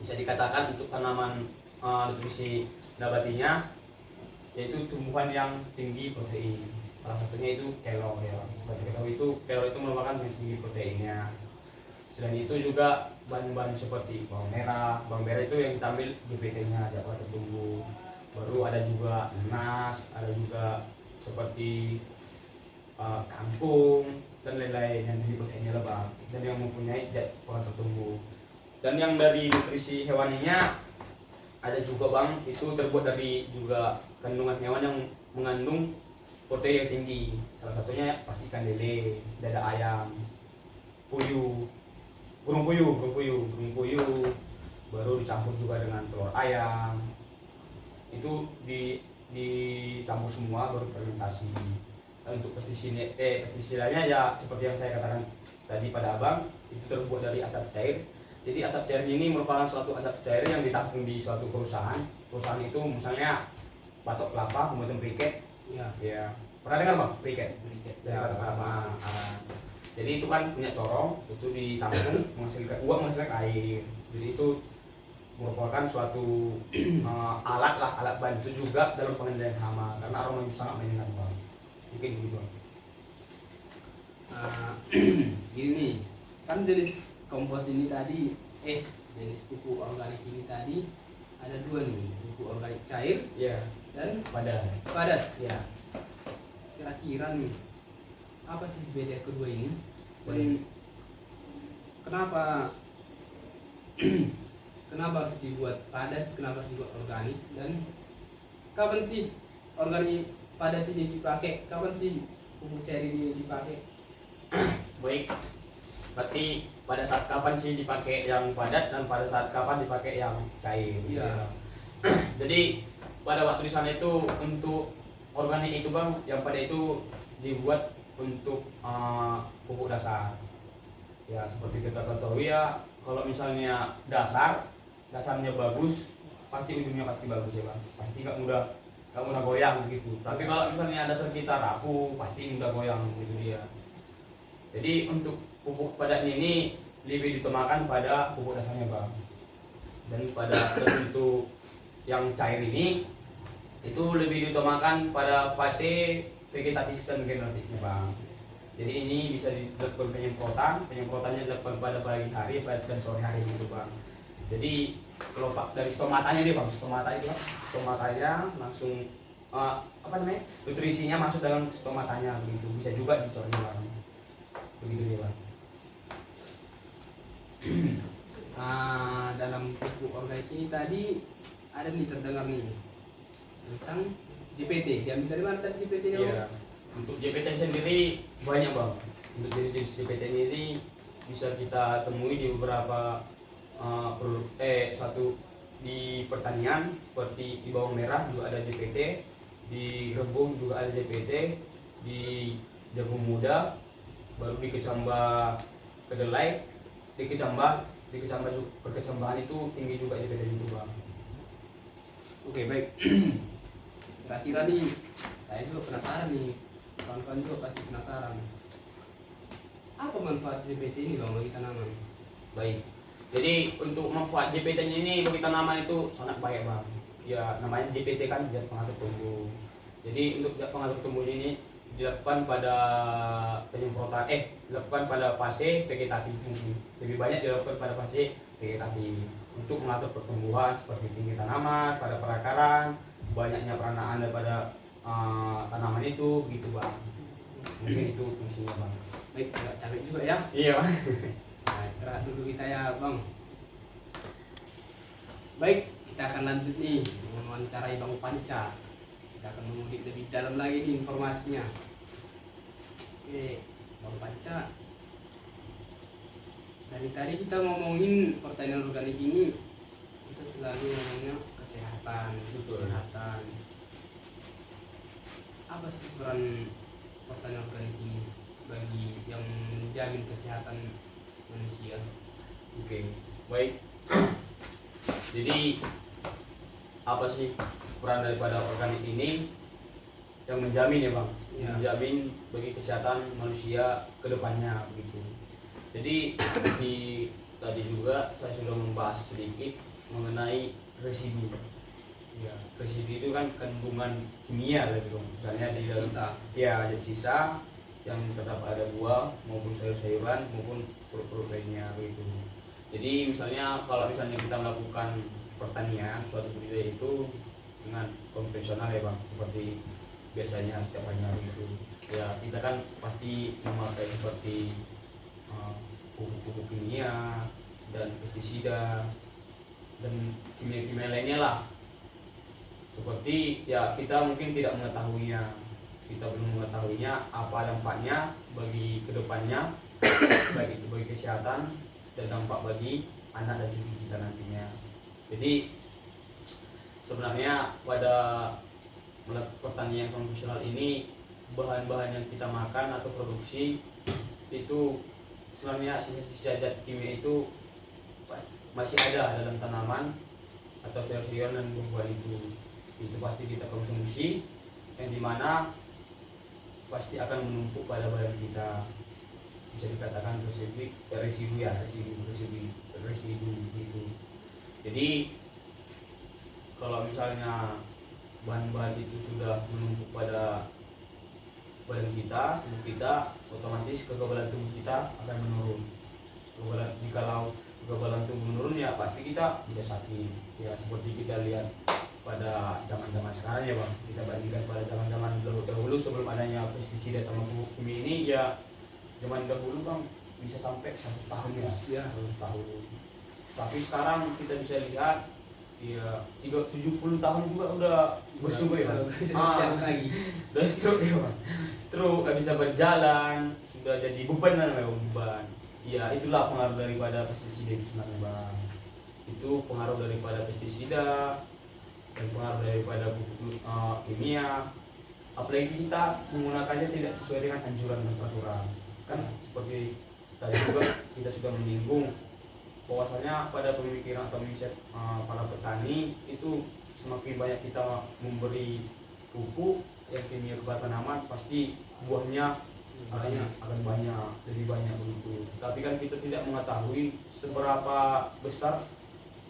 bisa dikatakan untuk tanaman nutrisi nabatinya, yaitu tumbuhan yang tinggi protein. Salah satunya itu kelor ya. Seperti kita tahu itu kelor itu merupakan yang tinggi proteinnya. Selain itu juga bahan-bahan seperti bawang merah itu yang kita ambil GPT-nya jadwal tertumbuh. Baru ada juga nanas, ada juga seperti kangkung dan lain-lain yang tinggi proteinnya lah bang, dan yang mempunyai jadwal tertumbuh. Dan yang dari nutrisi hewaninya ada juga bang, itu terbuat dari juga kandungan hewan yang mengandung protein yang tinggi. Salah satunya pasti ikan lele, dada ayam, burung puyuh, baru dicampur juga dengan telur ayam. Itu dicampur semua baru fermentasi. Dan untuk pestisidanya ya seperti yang saya katakan tadi pada abang, itu terbuat dari asap cair. Jadi asap cair ini merupakan suatu asap cair yang ditampung di suatu perusahaan. Perusahaan itu misalnya batok kelapa, kemudian briket. Ya. Pernah dengar bang? Briket. Ya, kelapa. Jadi itu kan punya corong, itu ditampung menghasilkan air. Jadi itu merupakan suatu alat bantu juga dalam pengendalian hama, karena aroma itu sangat menyenangkan bang. Mungkin begitu bang. Gini, kan jenis kompos ini tadi, jenis pupuk organik ini tadi ada 2 nih, pupuk organik cair dan padat. Ya. Kira-kira nih, apa sih beda kedua ini? Dan kenapa harus dibuat padat, kenapa harus dibuat organik, dan kapan sih organik padat ini dipakai, kapan sih pupuk cair ini dipakai? Baik, berarti pada saat kapan sih dipakai yang padat dan pada saat kapan dipakai yang cair? Iya. Jadi pada waktu di sana itu untuk organik itu bang, yang padat itu dibuat untuk pupuk dasar. Ya seperti kita ketahui ya, kalau misalnya dasarnya bagus, pasti ujungnya pasti bagus ya bang. Pasti nggak mudah goyang gitu. Tapi kalau misalnya dasar kita rapuh, pasti mudah goyang gitu dia. Jadi untuk pupuk padatnya ini lebih ditemakan pada pupuk dasarnya bang. dan untuk yang cair ini itu lebih diutamakan pada fase vegetatif dan generatifnya bang. Jadi ini bisa dilakukan penyemprotannya dilakukan pada pagi hari dan sore hari gitu bang. Jadi kalau dari stomatanya nih bang, stomatanya langsung nutrisinya masuk dalam stomatanya begitu, bisa juga dicornya bang, begitu ya bang. Nah, dalam pupuk organik ini tadi ada nih terdengar nih tentang JPT. Diambil dari mana tadi JPT-nya? Iya. Untuk JPT sendiri banyak bang. Untuk jenis JPT ini bisa kita temui di beberapa satu di pertanian seperti di bawang merah juga ada JPT, di rebung juga ada JPT, di jagung muda, baru di kecamba kedelai, di kecamba perkecambahan itu tinggi juga JPT itu bang. Oke, baik. Kira-kira nih saya juga penasaran nih, kawan-kawan juga pasti penasaran. Apa manfaat JPT ini bang bagi tanaman? Baik. Jadi untuk manfaat JPT ini bagi tanaman itu sangat baik bang. Ya namanya JPT kan zat pengatur tumbuh. Jadi untuk zat pengatur tumbuh ini dilakukan pada dilakukan pada fase vegetatif mungkin. Lebih banyak dilakukan pada fase vegetatif untuk mengatur pertumbuhan seperti tinggi tanaman, pada perakaran, banyaknya peranaan daripada tanaman itu begitu bang. Mungkin itu fungsinya bang. Baik, agak capek juga ya. Iya. Nah, istirahat dulu kita ya bang. Baik, kita akan lanjut nih mewawancarai Bang Panca. Kita akan mengulik lebih dalam lagi nih informasinya. Oke, Bang Panca. Dari tadi kita ngomongin pertanian organik ini, kita selalu ngomongnya kesehatan, kesehatan. Apa sih peran pertanian organik ini bagi yang menjamin kesehatan manusia? Oke, baik. Jadi apa sih peran daripada organik ini yang menjamin ya bang? Ya. Menjamin bagi kesehatan manusia ke depannya begitu. Jadi tadi juga saya sudah membahas sedikit mengenai residu. Ya, residu itu kan kandungan kimia gitu. Misalnya di dalam Sisa. ya ada sisa yang terdapat ada buah maupun sayur-sayuran maupun produk lainnya begitu. Jadi misalnya kalau misalnya kita melakukan pertanian suatu budidaya itu dengan konvensional ya bang, seperti biasanya setiap harinya begitu. Ya kita kan pasti memakai seperti pupuk kimia dan pestisida dan kimia-kimia lainnya lah. Seperti ya kita mungkin tidak mengetahuinya, kita belum mengetahuinya apa dampaknya bagi kedepannya, baik itu bagi kesehatan dan dampak bagi anak dan cucu kita nantinya. Jadi sebenarnya pada pertanian konvensional ini bahan-bahan yang kita makan atau produksi itu sebenarnya sisa-sisa zat kimia itu masih ada dalam tanaman atau sayur-sayuran dan buah-buahan itu pasti kita konsumsi, yang dimana pasti akan menumpuk pada badan kita, bisa dikatakan residu gitu. Jadi kalau misalnya bahan-bahan itu sudah menumpuk pada badan kita, tubuh kita, otomatis kekebalan tubuh kita akan menurun. Jikalau kekebalan tubuh menurun ya pasti kita bisa sakit. Ya seperti kita lihat pada zaman-zaman sekarang ya bang, kita bandingkan pada zaman-zaman dahulu sebelum adanya pestisida sama pupuk kimia ini, ya zaman dahulu bang bisa sampai 100 tahun ya, 100 tahun. Tapi sekarang kita bisa lihat ya 70 tahun juga udah bersubuh ya, lagi. udah stroke ya bang, stroke gak bisa berjalan, sudah jadi beban namanya beban. Ya itulah pengaruh daripada pestisida itu sebenarnya bang. Itu pengaruh daripada pestisida dan pengaruh daripada pupuk kimia, apalagi kita menggunakannya tidak sesuai dengan anjuran dan peraturan. Kan seperti tadi juga kita sudah menyinggung bahwasanya pada pemikiran atau mindset para petani itu semakin banyak kita memberi pupuk yang kimia kepada tanaman, pasti buahnya akan banyak, lebih banyak begitu. Tapi kan kita tidak mengetahui seberapa besar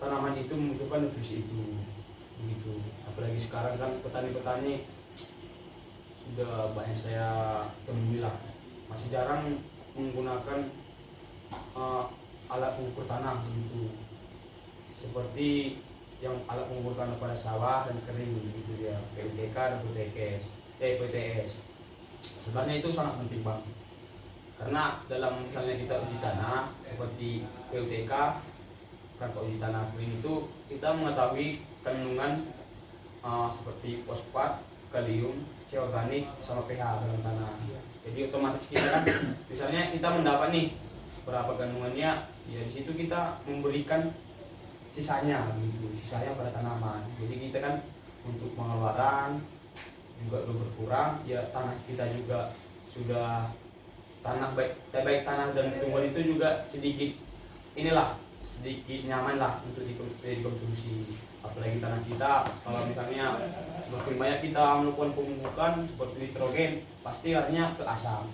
tanaman itu membutuhkan nutrisi itu begitu. Apalagi sekarang kan petani-petani sudah banyak saya temui lah, masih jarang menggunakan alat pengukur tanah begitu, seperti yang alat pengukur tanah pada sawah dan kering begitu dia, PUTK dan PTS. Sebenarnya itu sangat penting bang, karena dalam misalnya kita uji tanah seperti PUTK, kerangka uji tanah kering itu kita mengetahui kandungan seperti fosfat, kalium, C organik sama pH dalam tanah. Jadi otomatis kita kan misalnya kita mendapat nih berapa kandungannya, ya di situ kita memberikan sisanya gitu, sisanya pada tanaman. Jadi kita kan untuk pengeluaran juga udah berkurang, ya tanah kita juga sudah tanah baik tanah dan tumbuhan itu juga sedikit nyaman lah untuk dikonsumsi. Apalagi tanah kita kalau misalnya semakin banyak kita melakukan pemupukan seperti nitrogen, pasti artinya ke asam.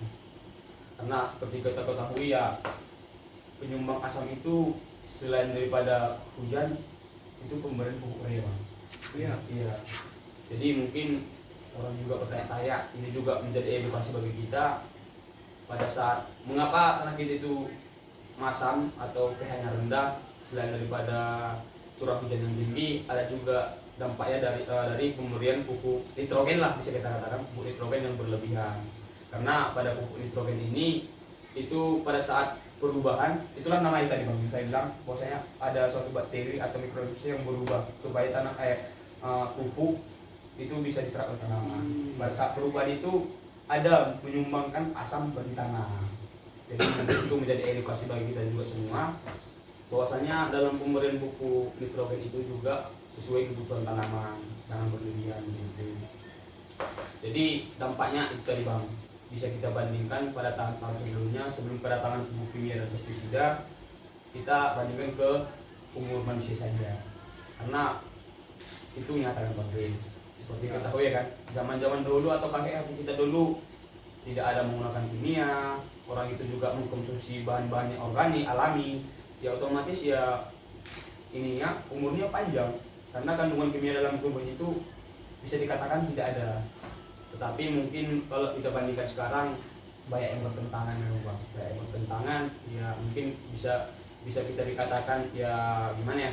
Karena seperti kita ketahui ya, penyumbang asam itu selain daripada hujan itu pemberian pupuk urea. Iya. Jadi mungkin orang juga bertanya-tanya, ini juga menjadi edukasi bagi kita pada saat mengapa tanah kita itu masam atau pH-nya rendah. Selain daripada curah hujan yang tinggi, ada juga dampaknya dari pemberian pupuk nitrogen lah, bisa kita katakan pupuk nitrogen yang berlebihan. Karena pada pupuk nitrogen ini itu pada saat perubahan, itulah namanya tadi bang, saya bilang bahwasanya ada suatu bakteri atau mikroorganisme yang berubah supaya pupuk itu bisa diserap oleh tanaman. Pada saat perubahan itu ada menyumbangkan asam bagi tanah. Jadi itu menjadi edukasi bagi kita juga semua, bahwasanya dalam pemberian pupuk nitrogen itu juga sesuai kebutuhan tanaman, jangan berlebihan gitu. Jadi dampaknya itu tadi bang, bisa kita bandingkan pada tahun sebelumnya, sebelum kedatangan pupuk kimia dan pestisida, kita bandingkan ke umur manusia saja, karena itu nyata kan bang. Seperti kita tahu ya kan, zaman dulu atau kakek kita dulu tidak ada menggunakan kimia, orang itu juga mengkonsumsi bahan-bahan yang organik alami, ya otomatis ya ininya umurnya panjang, karena kandungan kimia dalam tubuh itu bisa dikatakan tidak ada. Tetapi mungkin kalau kita bandingkan sekarang banyak yang bertentangan memang bang, banyak yang bertentangan, ya mungkin bisa kita dikatakan ya gimana ya,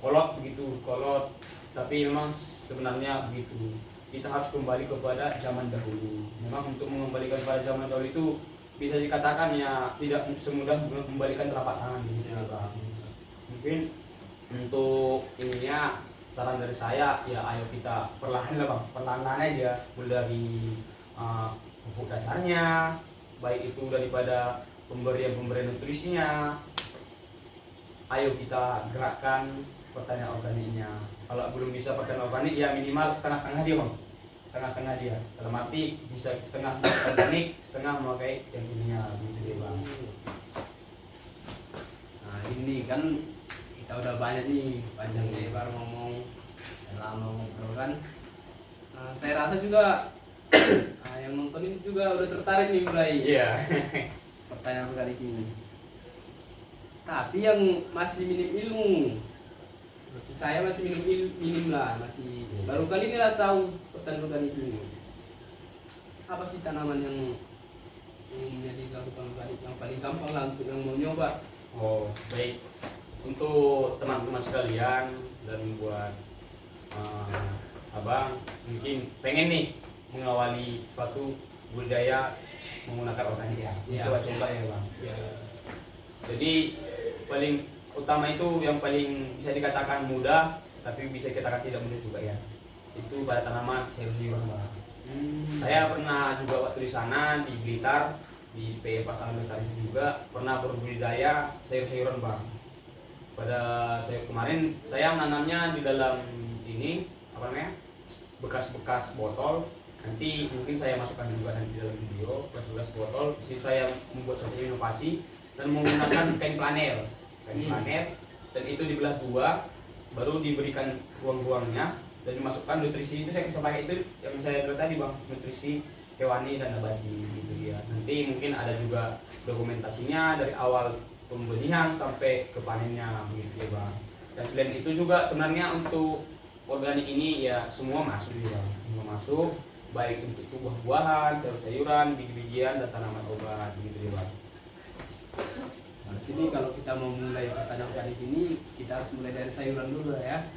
kolot begitu, kolot. Tapi memang sebenarnya begitu, kita harus kembali kepada zaman dahulu. Memang untuk mengembalikan pada zaman dahulu itu bisa dikatakan ya tidak semudah membalikan telapak tangan gitu ya bang. Mungkin untuk ininya saran dari saya ya, ayo kita perlahan lah bang, perlahan aja, mulai dari pupuk dasarnya, baik itu daripada pemberian nutrisinya, ayo kita gerakkan pertanian organiknya. Kalau belum bisa pertanian organik ya minimal setengah-setengah dia bang, setengah-setengah dia, dalam arti bisa setengah organik, setengah memakai yang kimia gitu deh bang. Nah ini kan kita udah banyak nih, panjang lebar ngomong, lama ngobrol kan. Nah, saya rasa juga yang nonton ini juga udah tertarik nih mulai. Iya. Pertanyaan kali ini. Tapi yang masih minim ilmu, seperti saya masih minim lah, masih baru kali ini lah tahu pertanian organik ini. Apa sih tanaman yang menjadi lakukan organik yang paling gampang lah untuk yang mau nyoba? Oh baik, untuk teman-teman sekalian dan buat abang mungkin pengen nih mengawali suatu budaya menggunakan organik ya, coba-coba ya bang. Ya. Jadi paling utama itu yang paling bisa dikatakan mudah, tapi bisa dikatakan tidak mudah juga ya, itu pada tanaman sayur-sayuran bang. Saya pernah juga waktu di sana di Blitar, di SP Pasar Blitar itu juga pernah berbudidaya sayur-sayuran bang. Pada saya kemarin saya menanamnya di dalam ini apa namanya, bekas-bekas botol. Nanti mungkin saya masukkan juga nanti dalam video bekas-bekas botol. Di situ saya membuat suatu inovasi dan menggunakan kain flanel, dan itu dibelah dua, baru diberikan ruang-ruangnya dan dimasukkan nutrisi. Itu saya bisa pakai itu yang saya bilang tadi bang, nutrisi hewani dan nabati gitu ya. Nanti mungkin ada juga dokumentasinya dari awal pembenihan sampai ke panennya begitu ya bang. Dan selain itu juga sebenarnya untuk organik ini ya semua masuk ya, semua masuk, baik untuk buah-buahan, sayur-sayuran, biji-bijian dan tanaman obat begitu ya Bang. Nah, ini kalau kita mau mulai pertanian organik ini, kita harus mulai dari sayuran dulu ya.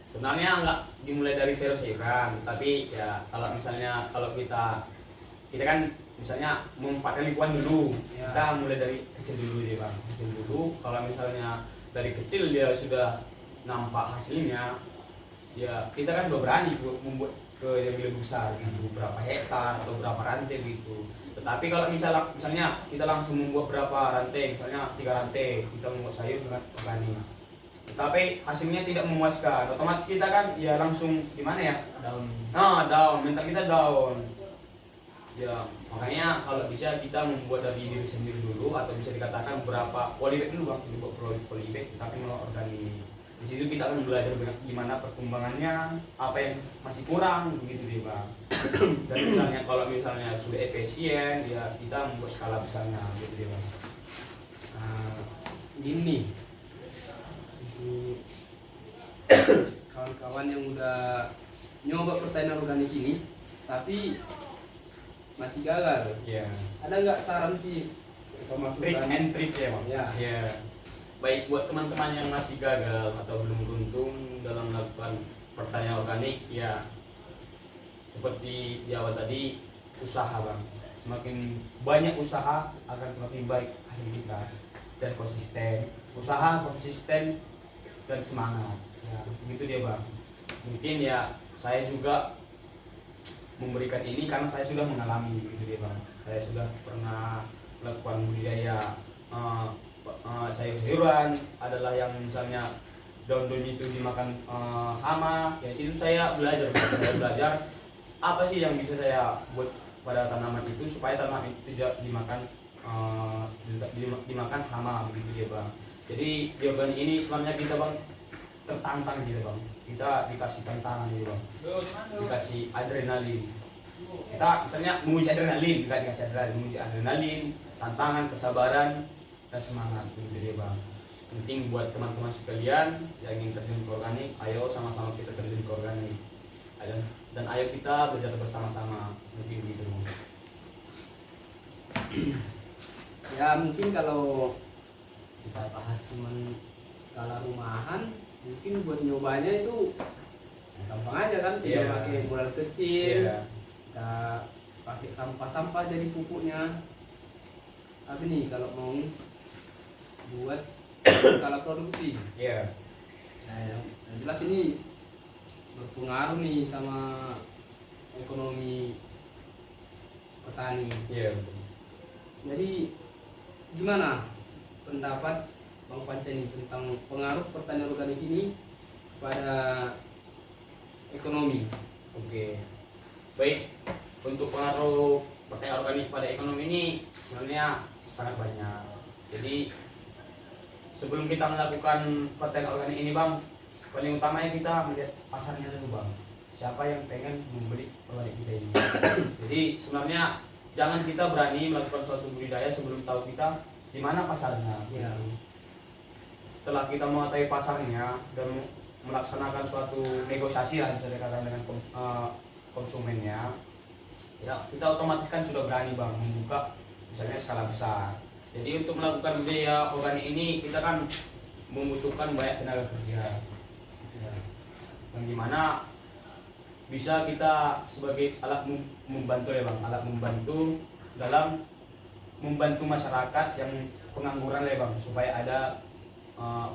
Sebenarnya nggak dimulai dari sayur-sayuran, tapi ya kalau misalnya kalau kita kan misalnya memanfaatkan lingkungan dulu, Ya. kita mulai dari kecil dulu deh Bang, kecil dulu. Kalau misalnya dari kecil dia sudah nampak hasilnya, ya kita kan udah berani membuat ke yang lebih besar gitu, berapa hektar atau berapa rantai gitu. Tetapi kalau misalnya kita langsung membuat berapa rantai, misalnya 3 rantai, kita membuat sayur dengan organik, tetapi hasilnya tidak memuaskan, otomatis kita kan ya langsung gimana ya, Daun. down, mental kita down ya. Makanya kalau bisa kita membuat dari diri sendiri dulu, atau bisa dikatakan berapa polybag dulu Bang, dibuat polybag tapi kalau organik. Di situ kita akan belajar gimana perkembangannya, apa yang masih kurang begitu deh Bang. Dan misalnya kalau misalnya sudah efisien ya kita membuat skala besarnya gitu deh Bang. Nah, gini kawan-kawan yang udah nyoba pertanian organik ini tapi masih gagal, Ya. ada nggak saran sih atau Trick masukan? and trick ya Bang. Ya. Ya. Baik buat teman-teman yang masih gagal atau belum beruntung dalam melakukan pertanian organik ya, seperti di awal tadi, usaha Bang. Semakin banyak usaha akan semakin baik hasil kita, dan konsisten. Usaha, konsisten, dan semangat. Ya, begitu dia Bang. Mungkin ya saya juga memberikan ini karena saya sudah mengalami gitu dia Bang. Saya sudah pernah melakukan budidaya sayur-sayuran, adalah yang misalnya daun-daun itu dimakan hama. Ya situ saya belajar, saya belajar apa sih yang bisa saya buat pada tanaman itu supaya tanaman itu tidak dimakan hama begitu ya Bang. Jadi di organik ini sebenarnya kita Bang tertantang gitu Bang. Kita dikasih tantangan gitu Bang. Dikasih adrenalin. Kita misalnya menguji adrenalin, kita dikasih adrenalin, menguji adrenalin, tantangan, kesabaran, dan semangat gitu ya Bang. Penting buat teman-teman sekalian yang ingin terjun ke organik, ayo sama-sama kita terjun ke organik. Dan ayo kita belajar bersama-sama mungkin gitu. Ya mungkin kalau kita bahas cuman skala rumahan, mungkin buat nyobanya itu gampang aja kan, tinggal Iya. pakai modal kecil, Iya. kita pakai sampah-sampah jadi pupuknya. Tapi nih kalau mau buat skala produksi, Iya. nah yang jelas ini berpengaruh nih sama ekonomi petani. Iya. Jadi gimana pendapat Bang Panca ini tentang pengaruh pertanian organik ini pada ekonomi? Oke. Baik, untuk pengaruh pertanian organik pada ekonomi ini sebenarnya sangat banyak. Jadi sebelum kita melakukan pertanian organik ini Bang, paling utamanya kita melihat pasarnya dulu Bang. Siapa yang pengen membeli organik kita ini? Jadi sebenarnya jangan kita berani melakukan suatu budidaya sebelum tahu kita di mana pasarnya. Ya. Setelah kita mengetahui pasarnya dan melaksanakan suatu negosiasi lah bisa dikatakan dengan konsumennya, ya kita otomatis kan sudah berani Bang membuka misalnya skala besar. Jadi untuk melakukan budidaya organik ini kita kan membutuhkan banyak tenaga kerja, ya. Yang dimana bisa kita sebagai alat membantu ya Bang, alat membantu dalam membantu masyarakat yang pengangguran ya Bang, supaya ada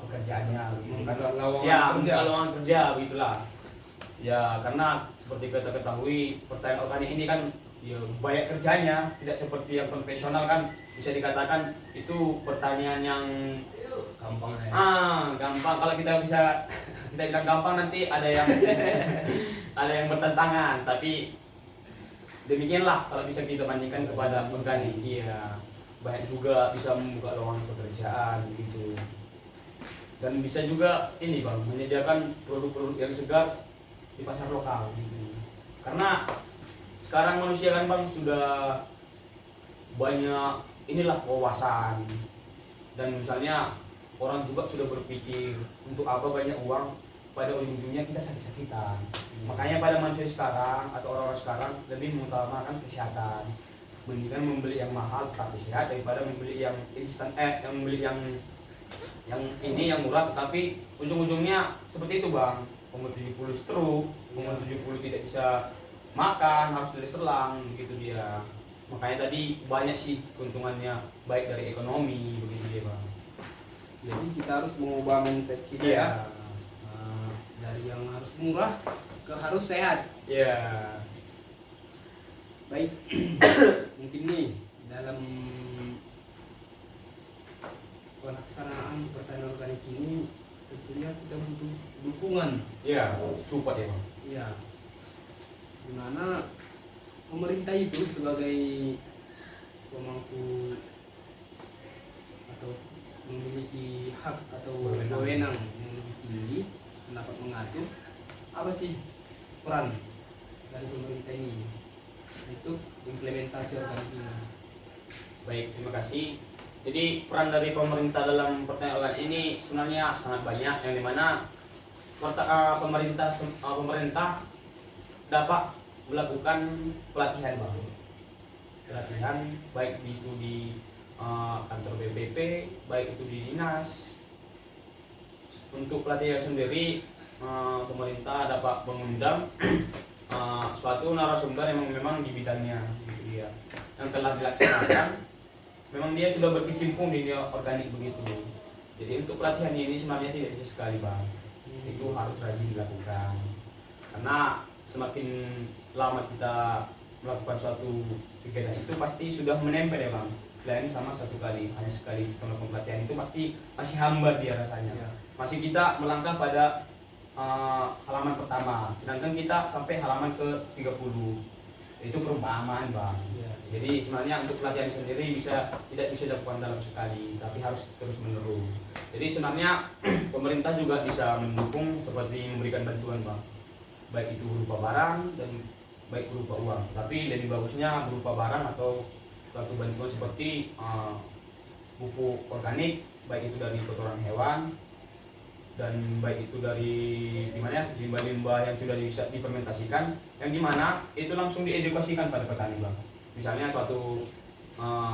pekerjaannya gitu kan. Membuka lowongan Ya, kerja. membuka lowongan kerja begitulah. Ya, karena seperti kita ketahui pertanian organik ini kan ya banyak kerjanya, tidak seperti yang konvensional kan, bisa dikatakan itu pertanian yang Gampang ya. gampang. Kalau kita bisa kita bilang gampang nanti ada yang ada yang bertentangan, tapi demikianlah kalau bisa kita bandingkan kepada organik. Iya, banyak juga bisa membuka lowongan pekerjaan gitu. Dan bisa juga ini Bang, menyediakan produk-produk yang segar di pasar lokal gitu. Karena sekarang manusia kan Bang sudah banyak inilah wawasan, dan misalnya orang juga sudah berpikir untuk apa banyak uang, pada ujung-ujungnya kita sakit-sakitan. Makanya pada manusia sekarang atau orang-orang sekarang lebih mengutamakan kesehatan, mendingan membeli yang mahal tapi sehat daripada membeli yang instan, yang membeli yang ini yang murah tetapi ujung-ujungnya seperti itu bang, umur 70 stroke, umur 70 tidak bisa makan, harus dari selang gitu dia. Makanya tadi banyak sih keuntungannya, baik dari ekonomi begitu dia bang. Jadi kita harus mengubah mindset kita ya. Dari yang harus murah ke harus sehat. Iya. Baik. Mungkin nih dalam pelaksanaan pertanian organik ini tentunya kita butuh dukungan. Iya, support ya bang. Iya. Dimana pemerintah itu sebagai pemangku atau memiliki hak atau wewenang yang lebih tinggi dapat mengatur apa sih peran dari pemerintah ini untuk implementasi organik ini. Baik, terima kasih. Jadi peran dari pemerintah dalam pertanian organik ini sebenarnya sangat banyak, yang dimana pemerintah dapat melakukan pelatihan bang. Pelatihan baik itu di kantor BPP, baik itu di dinas. Untuk pelatihan sendiri pemerintah dapat mengundang suatu narasumber yang memang di bidangnya gitu dia, yang telah dilaksanakan, memang dia sudah berkecimpung di dunia organik begitu. Jadi untuk pelatihan ini sebenarnya tidak bisa sekali bang, itu harus rajin dilakukan, karena semakin lama kita melakukan suatu kegiatan itu pasti sudah menempel ya bang. Selain sama satu kali, hanya sekali melakukan pelatihan itu pasti masih hambar dia rasanya ya. Masih kita melangkah pada halaman pertama, sedangkan kita sampai halaman ke 30. Itu perumpamaan bang ya. Jadi sebenarnya untuk pelatihan sendiri tidak bisa dilakukan dalam sekali, tapi harus terus menerus. Jadi sebenarnya pemerintah juga bisa mendukung seperti memberikan bantuan bang, baik itu berupa barang dan baik berupa uang, tapi lebih bagusnya berupa barang atau suatu bantuan seperti pupuk organik, baik itu dari kotoran hewan dan baik itu dari limbah-limbah yang sudah bisa difermentasikan, yang dimana itu langsung diedukasikan pada petani bang. Misalnya suatu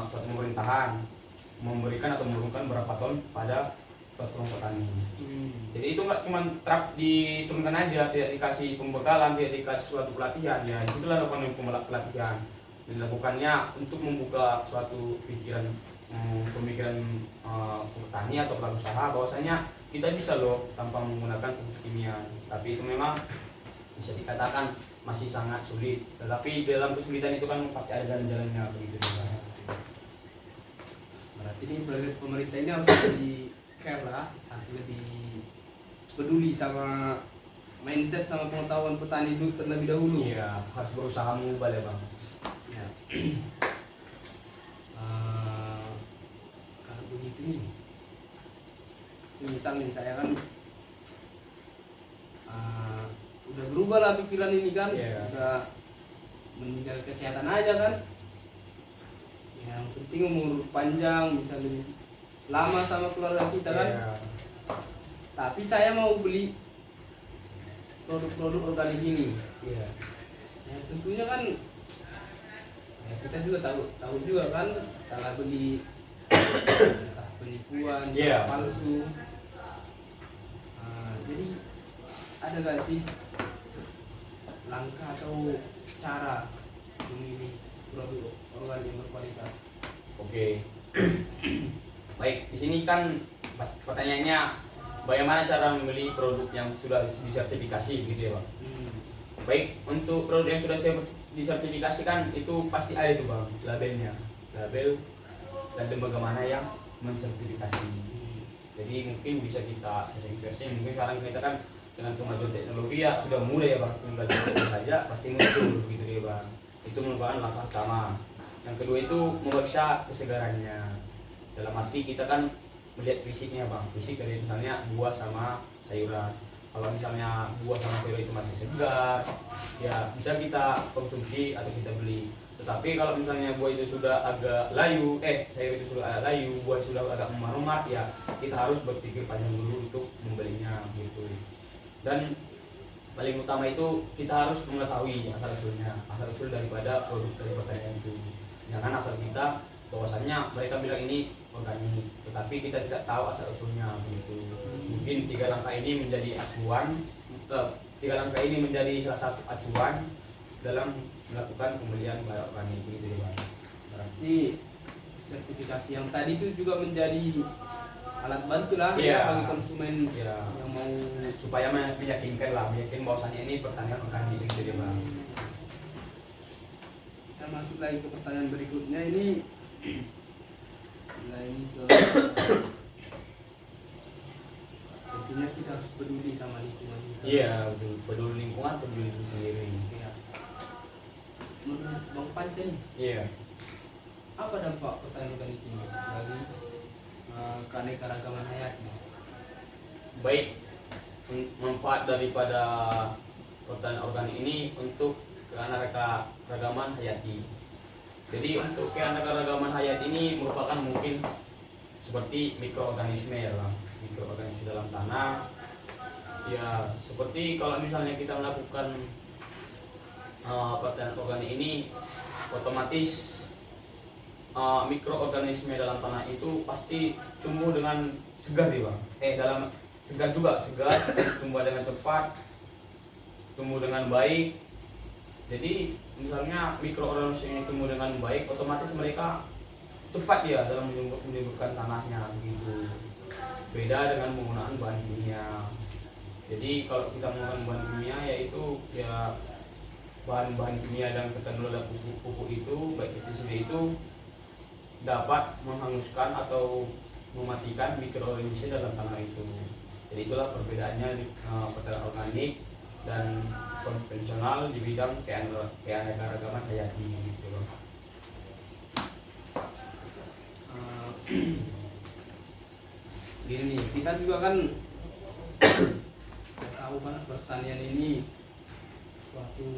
pemerintahan memberikan atau menurunkan berapa ton pada suatu petani. Jadi itu nggak cuma terap diturunkan aja, tidak dikasih pembekalan, tidak dikasih suatu pelatihan, ya itulah lakukan pelatihan. Dilakukannya untuk membuka suatu pemikiran petani atau pelaku usaha bahwasanya kita bisa loh tanpa menggunakan pupuk kimia, tapi itu memang bisa dikatakan masih sangat sulit. Tetapi dalam kesulitan itu kan pasti ada jalan-jalannya begitu juga. Berarti ini pemerintah ini harus lebih care lah, harus lebih peduli sama mindset sama pengetahuan petani dulu terlebih dahulu. Iya, harus berusaha mengubah ya bang. Ya. Kalau begitu nih, misal nih saya kan udah berubah lah pikiran ini kan, udah menjaga kesehatan aja kan. Yang penting umur panjang, bisa lebih lama sama keluarga kita kan. Tapi saya mau beli produk-produk organik ini. Ya tentunya kan ya kita juga tahu juga kan, salah beli, penipuan, palsu. Jadi ada gak sih langkah atau cara memilih produk organik yang berkualitas? Oke. Baik, di sini kan pertanyaannya bagaimana cara memilih produk yang sudah disertifikasi gitu ya bang. Baik, untuk produk yang sudah disertifikasikan itu pasti ada itu bang, labelnya, label dan lembaga mana yang mensertifikasi. Jadi mungkin bisa kita searching, mungkin sekarang kita kan dengan kemajuan teknologi ya sudah mudah ya bang, tinggal saja pasti muncul begitu ya bang. Itu merupakan langkah pertama. Yang kedua itu memeriksa kesegarannya. Dalam arti kita kan melihat fisiknya bang, fisik dari misalnya buah sama sayuran. Kalau misalnya buah sama sayur itu masih segar, ya bisa kita konsumsi atau kita beli. Tetapi kalau misalnya buah itu sudah agak layu, sayur itu sudah agak layu, buah sudah agak memar-memar, ya kita harus berpikir panjang dulu untuk membelinya gitu. Dan paling utama itu kita harus mengetahui asal usul daripada produk dari pertanian itu. Jangan asal kita bahwasannya mereka bilang ini organik, tetapi kita tidak tahu asal usulnya begitu. Mungkin tiga langkah ini menjadi salah satu acuan dalam melakukan pembelian barang organik begitu ya Bang. Berarti sertifikasi yang tadi itu juga menjadi alat bantu lah Iya. bagi konsumen Ya, yang mau. supaya meyakinkan bahwasannya ini pertanian organik gitu ya Bang. Kita masuk lagi ke pertanyaan berikutnya ini. Nah, ini ke tentunya kita harus peduli sama lingkungan kita. Iya, betul. Peduli lingkungan, peduli diri sendiri. Ya. Menurut Bang Panca nih, Iya. apa dampak pertanian organik ini bagi keanekaragaman hayati? Baik, manfaat daripada pertanian organik ini untuk keanekaragaman hayati. Jadi untuk keanekaragaman hayati ini merupakan mungkin seperti mikroorganisme ya Bang. Mikroorganisme dalam tanah. Ya, seperti kalau misalnya kita melakukan pertanian organik ini, otomatis mikroorganisme dalam tanah itu pasti tumbuh dengan segar ya Bang. Segar, tumbuh dengan cepat, tumbuh dengan baik. Jadi misalnya mikroorganisme ini tumbuh dengan baik, otomatis mereka cepat ya dalam menyuburkan tanahnya gitu. Beda dengan menggunakan bahan kimia. Jadi kalau kita menggunakan bahan kimia, yaitu ya bahan-bahan kimia dan ketentuan pupuk itu, baik pestisida itu dapat menghanguskan atau mematikan mikroorganisme dalam tanah itu. Jadi itulah perbedaannya di pertanian organik dan konvensional di bidang keanekaragaman hayati gitu loh. Gini nih, kita juga kan tahu kan pertanian ini suatu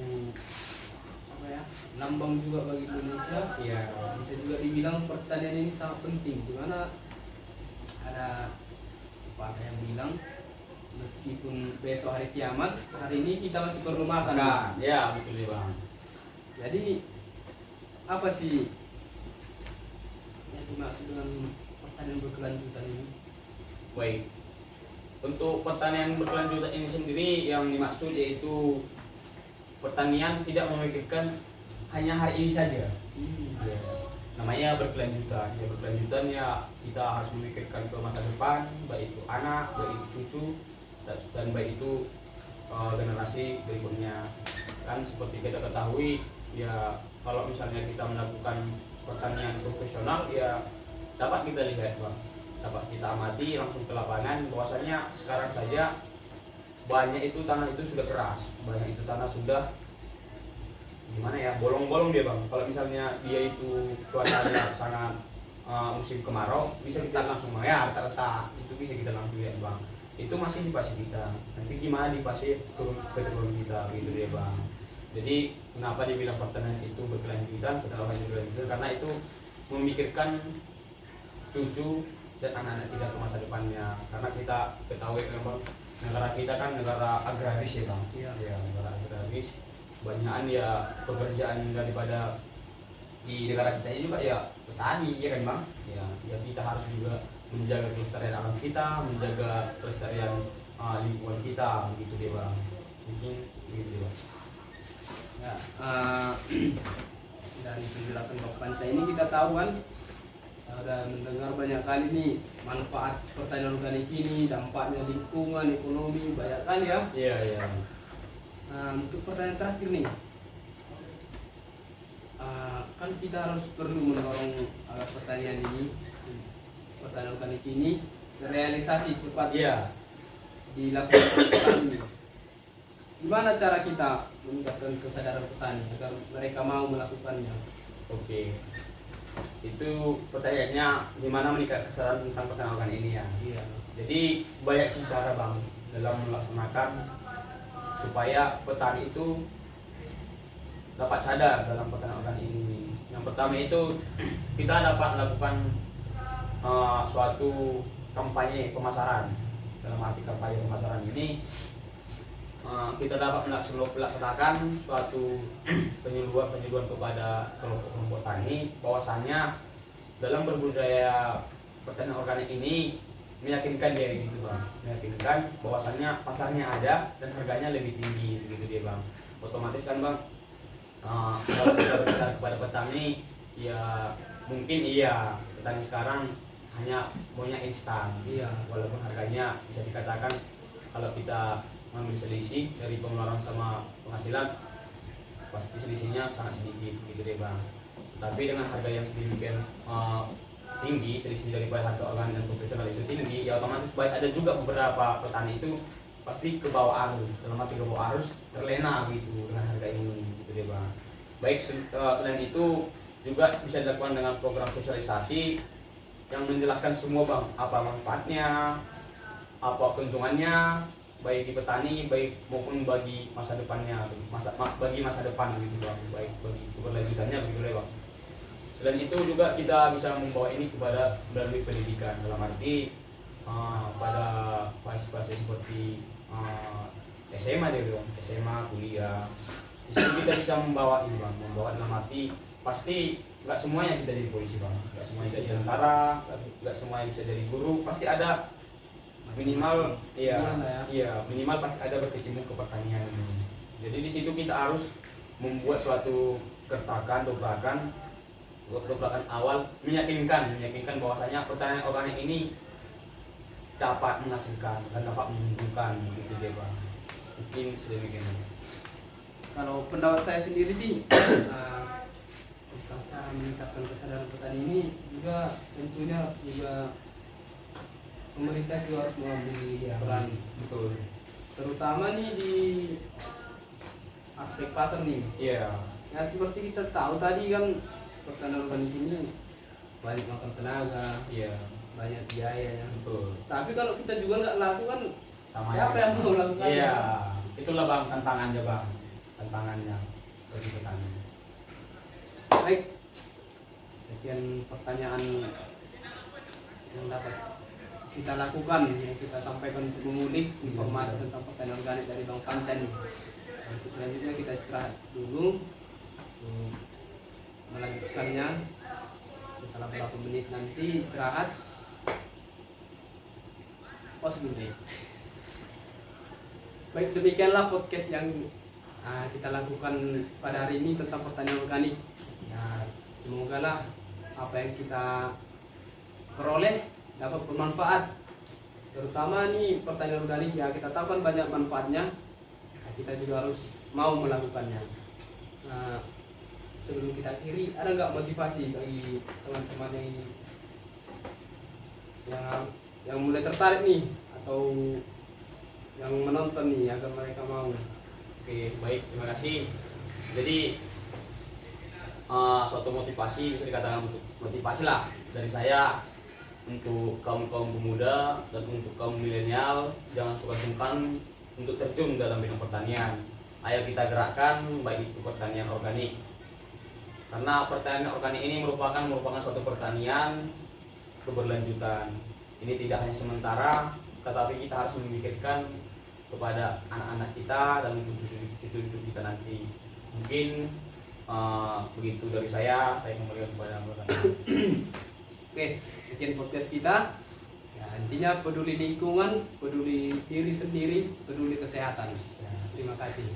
apa ya, lambang juga bagi Indonesia. Iya. Bisa juga dibilang pertanian ini sangat penting, dimana ada yang bilang meskipun besok hari kiamat, hari ini kita masih perlu makan. Nah, ya betul ya Bang. Jadi apa sih yang dimaksud dengan pertanian berkelanjutan ini? Baik. Untuk pertanian berkelanjutan ini sendiri yang dimaksud yaitu pertanian tidak memikirkan hanya hari ini saja. Ya. Namanya berkelanjutan. Ya berkelanjutan ya kita harus memikirkan ke masa depan, baik itu anak, baik itu cucu, dan baik itu generasi berikutnya. Kan seperti kita ketahui ya, kalau misalnya kita melakukan pertanian profesional ya dapat kita lihat Bang, dapat kita amati langsung ke lapangan bahwasanya sekarang saja banyak itu tanah itu sudah keras, banyak itu tanah sudah gimana ya, bolong-bolong dia Bang. Kalau misalnya dia itu cuacanya sangat musim kemarau, bisa kita langsung ya rata-rata itu bisa kita langsung lihat Bang. Itu masih di pasir kita, nanti gimana di pasir turun ke turun kita gitu dia Bang. Jadi kenapa dibilang pertanian itu berkelanjutan, karena itu memikirkan cucu dan anak-anak kita ke masa depannya. Karena kita ketahui memang negara kita kan negara agraris ya Bang. Iya. Ya, negara agraris. Banyakan ya pekerjaan daripada di negara kita ini juga ya petani ya kan Bang. Ya kita harus juga menjaga kelestarian alam kita, menjaga kelestarian lingkungan kita begitu deh Bang. Mungkin begitu deh Bang. Ya, dari penjelasan Pak Panca ini kita tahu kan, udah mendengar banyak kali nih manfaat pertanian organik ini, dampaknya lingkungan, ekonomi, banyak kali ya. Iya, iya. Nah, untuk pertanyaan terakhir nih, kan kita harus perlu mendorong agar pertanian organik ini realisasi cepat Iya. dilakukan petani. Gimana cara kita meningkatkan kesadaran petani agar mereka mau melakukannya? Oke. Itu pertanyaannya gimana meningkatkan kesadaran tentang pertanian organik ini ya. Iya. Jadi banyak sih cara Bang dalam melaksanakan supaya petani itu dapat sadar dalam pertanian organik ini. Yang pertama itu kita dapat melakukan suatu kampanye pemasaran. Dalam arti kampanye pemasaran ini kita dapat melaksanakan suatu penyuluhan kepada kelompok tani bahwasannya dalam berbudaya pertanian organik ini meyakinkan dia gitu bang, meyakinkan bahwasannya pasarnya ada dan harganya lebih tinggi begitu dia bang. Otomatis kan bang, kalau kita berbicara kepada petani ya mungkin iya petani sekarang hanya maunya instan, Iya. walaupun harganya bisa dikatakan kalau kita mengambil selisih dari pengeluaran sama penghasilan pasti selisihnya sangat sedikit gitu deh bang. Tapi dengan harga yang sedemikian tinggi, selisih daripada harga organik dan konvensional itu tinggi, ya otomatis baik ada juga beberapa petani itu pasti ke bawah arus, dalam arti ke bawah arus terlena gitu dengan harga ini gitu deh bang. Baik selain itu juga bisa dilakukan dengan program sosialisasi yang menjelaskan semua bang, apa manfaatnya, apa keuntungannya baik di petani baik maupun bagi masa depannya, bagi masa depan gitu bang, baik bagi keberlanjutannya begitu deh bang. Selain itu juga kita bisa membawa ini kepada melalui pendidikan dalam arti pada fase-fase seperti SMA deh bang, SMA, kuliah. Di situ kita bisa membawa ini bang, membawa dalam arti pasti nggak semuanya kita jadi polisi bang, nggak semuanya jadi tentara, nggak semuanya bisa jadi guru, pasti ada minimal minimal pasti ada berkecimpung ke pertanian ini. Jadi di situ kita harus membuat suatu dobrakan awal meyakinkan bahwasanya pertanian organik ini dapat menghasilkan dan dapat menguntungkan gitu deh bang. Mungkin sedemikian. Kalau pendapat saya sendiri sih tentang cara meningkatkan kesadaran petani ini juga tentunya juga pemerintah juga harus mengambil peran, Betul. terutama nih di aspek pasar nih. Iya. Ya seperti kita tahu tadi kan pertanian organik ini banyak makan tenaga, Iya. banyak biayanya. Betul. Tapi kalau kita juga nggak lakukan, Sama siapa yang mau lakukan? Iya. Itulah bang tantangannya bang, tantangannya bagi petani. Baik, sekian pertanyaan yang dapat kita lakukan, yang kita sampaikan untuk mengulik informasi tentang pertanian organik dari Bang Panca nih. Untuk selanjutnya kita istirahat dulu untuk melanjutkannya setelah beberapa menit nanti istirahat. Pause dulu deh. Baik, demikianlah podcast yang kita lakukan pada hari ini tentang pertanian organik. Ya, semoga lah apa yang kita peroleh dapat bermanfaat. Terutama nih pertanian organik ya kita tahu kan banyak manfaatnya. Kita juga harus mau melakukannya. Nah, sebelum kita akhiri, ada nggak motivasi bagi teman-teman yang mulai tertarik nih atau yang menonton nih agar mereka mau? Oke, baik, terima kasih. Jadi suatu motivasi bisa dikatakan motivasi lah dari saya untuk kaum pemuda dan untuk kaum milenial, jangan sungkan-sungkan untuk terjun dalam bidang pertanian. Ayo kita gerakkan baik itu pertanian organik. Karena pertanian organik ini merupakan suatu pertanian keberlanjutan. Ini tidak hanya sementara, tetapi kita harus memikirkan kepada anak-anak kita dan cucu-cucu kita nanti. Mungkin begitu dari saya kembalikan kepada Bapak. Oke, sekian podcast kita. Ya, intinya peduli lingkungan, peduli diri sendiri, peduli kesehatan. Ya, terima kasih.